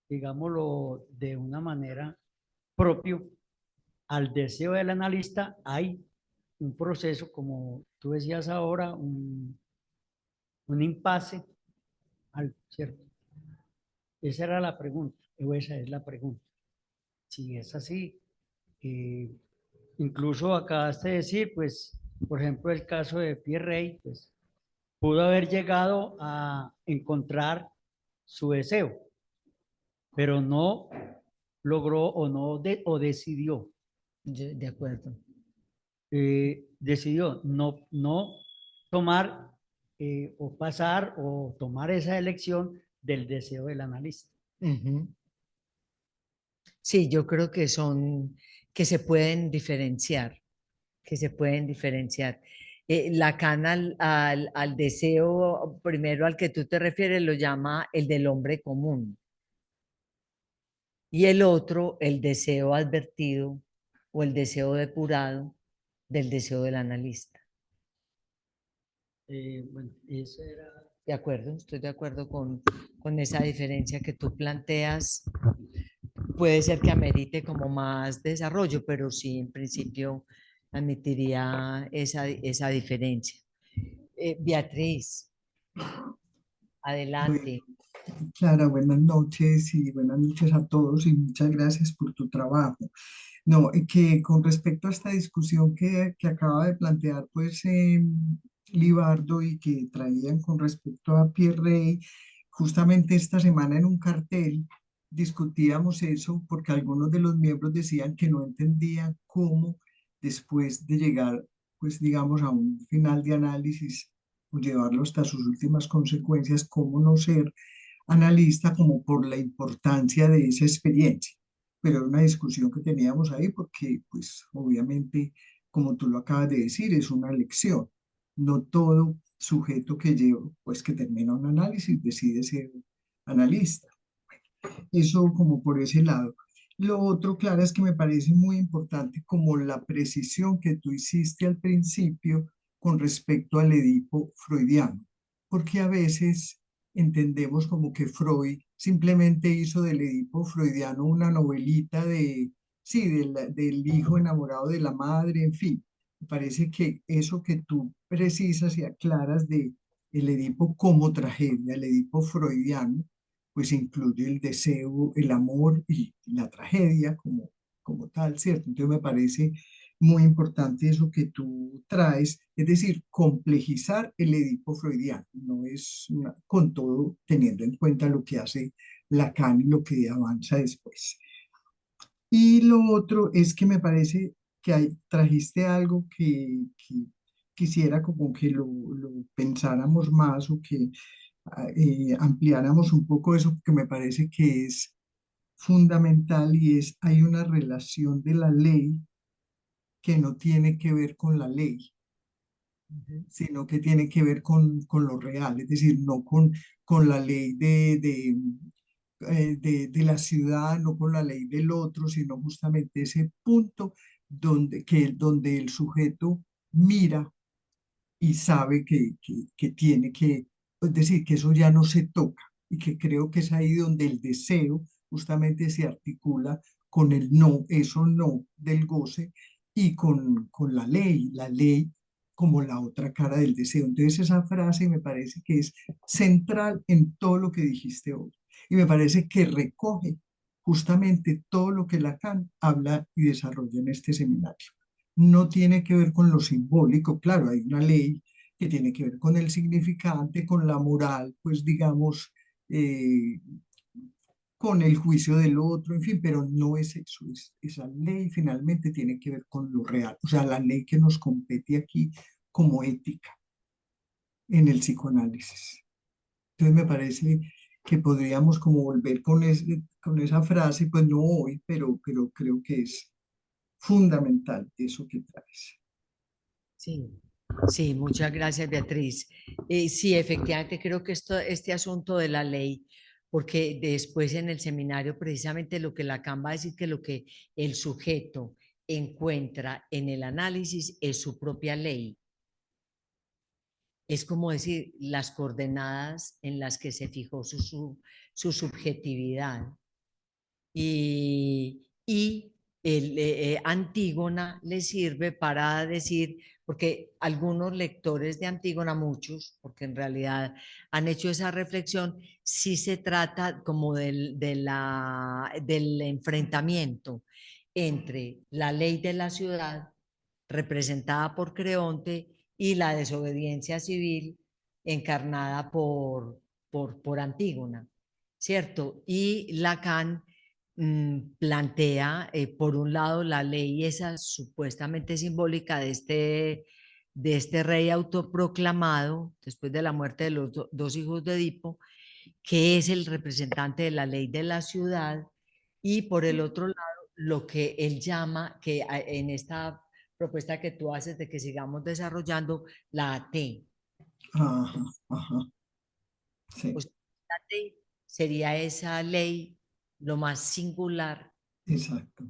digámoslo de una manera propio, al deseo del analista, hay un proceso, como tú decías ahora, un impasse, ¿cierto? Esa era la pregunta, o esa es la pregunta. Si es así, incluso acabaste de decir, pues, por ejemplo, el caso de Pierre Rey, pues, pudo haber llegado a encontrar su deseo, pero no logró o no o decidió. De acuerdo. Decidió no tomar o pasar o tomar esa elección del deseo del analista. Sí, yo creo que que se pueden diferenciar, que se pueden diferenciar. Lacan al deseo, primero al que tú te refieres, lo llama el del hombre común. Y el otro, el deseo advertido o el deseo depurado del deseo del analista. Bueno, eso era... De acuerdo, estoy de acuerdo con esa diferencia que tú planteas. Puede ser que amerite como más desarrollo, pero sí, en principio, admitiría esa diferencia. Beatriz, adelante. Clara, buenas noches y buenas noches a todos y muchas gracias por tu trabajo. No, que con respecto a esta discusión que acaba de plantear, pues, Libardo y que traían con respecto a Pierre Rey, justamente esta semana en un cartel discutíamos eso porque algunos de los miembros decían que no entendían cómo después de llegar, pues, digamos, a un final de análisis o llevarlo hasta sus últimas consecuencias, cómo no ser analista como por la importancia de esa experiencia. Pero era una discusión que teníamos ahí porque, pues, obviamente, como tú lo acabas de decir, es una lección. No todo sujeto que lleva, pues, que termina un análisis decide ser analista. Eso como por ese lado. Lo otro, Clara, es que me parece muy importante como la precisión que tú hiciste al principio con respecto al Edipo freudiano, porque a veces entendemos como que Freud simplemente hizo del Edipo freudiano una novelita de, sí, del hijo enamorado de la madre, en fin. Me parece que eso que tú precisas y aclaras de el Edipo como tragedia, el Edipo freudiano, pues incluye el deseo, el amor y la tragedia como tal, ¿cierto? Entonces me parece muy importante eso que tú traes, es decir, complejizar el Edipo freudiano, no es con todo teniendo en cuenta lo que hace Lacan y lo que avanza después. Y lo otro es que me parece que trajiste algo que quisiera como que lo pensáramos más o que ampliáramos un poco eso que me parece que es fundamental y es hay una relación de la ley que no tiene que ver con la ley, sino que tiene que ver con lo real, es decir, no con la ley de la ciudad, no con la ley del otro, sino justamente ese punto donde el sujeto mira y sabe que tiene que, es decir, que eso ya no se toca y que creo que es ahí donde el deseo justamente se articula con el no, eso no del goce y con la ley como la otra cara del deseo. Entonces esa frase me parece que es central en todo lo que dijiste hoy y me parece que recoge justamente todo lo que Lacan habla y desarrolla en este seminario. No tiene que ver con lo simbólico, claro, hay una ley que tiene que ver con el significante, con la moral, pues digamos, eh, con el juicio del otro, en fin, pero no es eso, esa ley finalmente tiene que ver con lo real, o sea, la ley que nos compete aquí como ética en el psicoanálisis. Entonces me parece que podríamos como volver con esa frase, pues no hoy, pero creo que es fundamental eso que traes. Sí, sí, muchas gracias, Beatriz. Sí, efectivamente, creo que este asunto de la ley, porque después en el seminario precisamente lo que Lacan va a decir que lo que el sujeto encuentra en el análisis es su propia ley. Es como decir, las coordenadas en las que se fijó su subjetividad. Y Antígona le sirve para decir, porque algunos lectores de Antígona, muchos, porque en realidad han hecho esa reflexión, si se trata como del enfrentamiento entre la ley de la ciudad, representada por Creonte, y la desobediencia civil encarnada por Antígona, ¿cierto? Y Lacan plantea, por un lado, la ley esa supuestamente simbólica de este rey autoproclamado después de la muerte de los dos hijos de Edipo, que es el representante de la ley de la ciudad, y por el otro lado, lo que él llama, que en esta propuesta que tú haces de que sigamos desarrollando, la AT. Ajá, ajá, sí, Pues, la AT sería esa ley lo más singular exacto.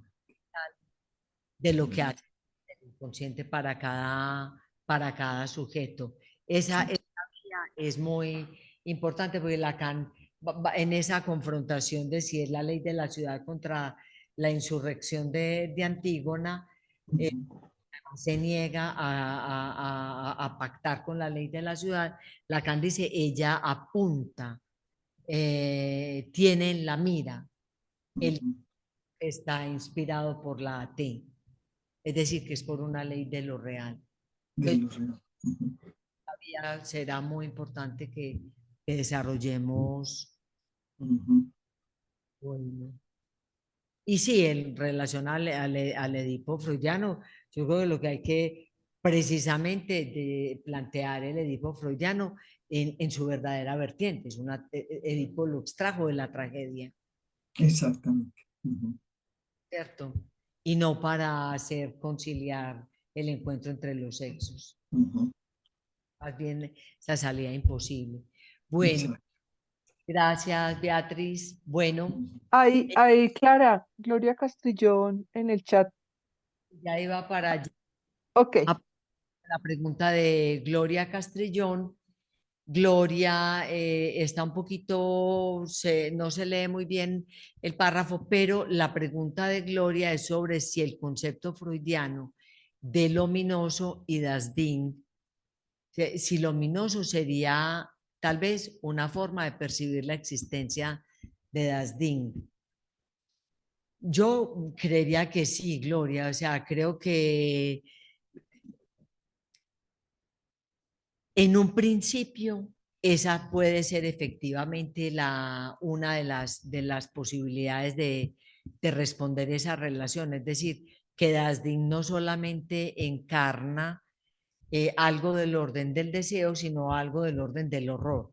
de lo que hace el inconsciente para cada sujeto. Esa Sí. vía es muy importante porque Lacan en esa confrontación de si es la ley de la ciudad contra la insurrección de Antígona, Ujú. se niega a pactar con la ley de la ciudad. Lacan dice, ella apunta, tiene en la mira, él Ujú. está inspirado por la AT. Es decir, que es por una ley de lo real. De Entonces, los real. Ujú. todavía será muy importante que desarrollemos. Ujú. Bueno. Y sí, en relación al Edipo freudiano, yo creo que lo que hay que precisamente de plantear el Edipo freudiano en su verdadera vertiente. Edipo lo extrajo de la tragedia, Exactamente. Ujú. ¿cierto? Y no para hacer conciliar el encuentro entre los sexos. Ujú. Más bien esa salida imposible. Bueno, Exacto. gracias, Beatriz. Bueno, Ahí, Clara, Gloria Castrillón en el chat. ya iba para allá Ok. a la pregunta de Gloria Castrillón. Gloria está un poquito, no se lee muy bien el párrafo, pero la pregunta de Gloria es sobre si el concepto freudiano de luminoso y das Ding, si luminoso sería tal vez una forma de percibir la existencia de das Ding. Yo creería que sí, Gloria, o sea, creo que en un principio esa puede ser efectivamente una de las posibilidades de responder esa relación, es decir, que Dasdin no solamente encarna algo del orden del deseo, sino algo del orden del horror,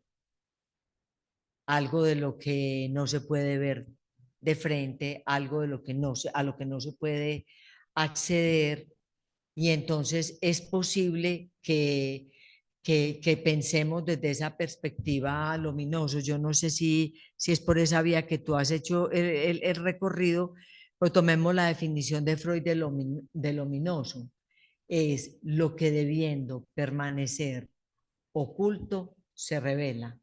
algo de lo que no se puede ver de frente, algo de lo que a lo que no se puede acceder, y entonces es posible que pensemos desde esa perspectiva luminoso. Yo no sé si es por esa vía que tú has hecho el recorrido, pero tomemos la definición de Freud de luminoso. Es lo que debiendo permanecer oculto se revela.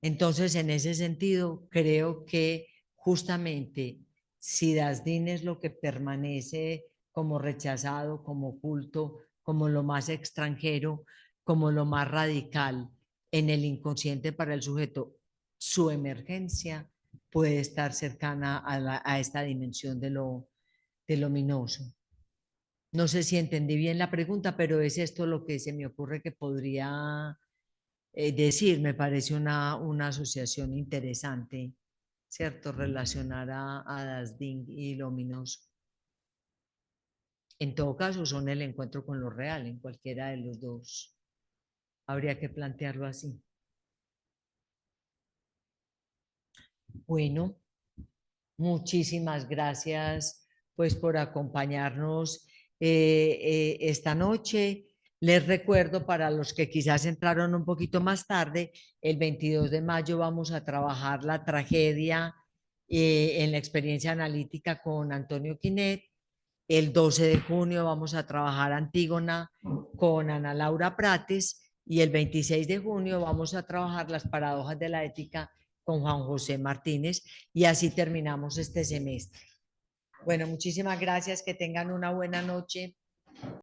Entonces, en ese sentido, creo que justamente si Dasdin es lo que permanece como rechazado, como oculto, como lo más extranjero, como lo más radical en el inconsciente para el sujeto, su emergencia puede estar cercana a esta dimensión de lo luminoso. No sé si entendí bien la pregunta, pero es esto lo que se me ocurre que podría decir. Me parece una asociación interesante, ¿cierto? Relacionar a Dasdin y luminoso. En todo caso, son el encuentro con lo real, en cualquiera de los dos. Habría que plantearlo así. Bueno, muchísimas gracias pues por acompañarnos esta noche. Les recuerdo, para los que quizás entraron un poquito más tarde, el 22 de mayo vamos a trabajar la tragedia en la experiencia analítica con Antonio Quinet. El 12 de junio vamos a trabajar Antígona con Ana Laura Prates y el 26 de junio vamos a trabajar las paradojas de la ética con Juan José Martínez y así terminamos este semestre. Bueno, muchísimas gracias, que tengan una buena noche.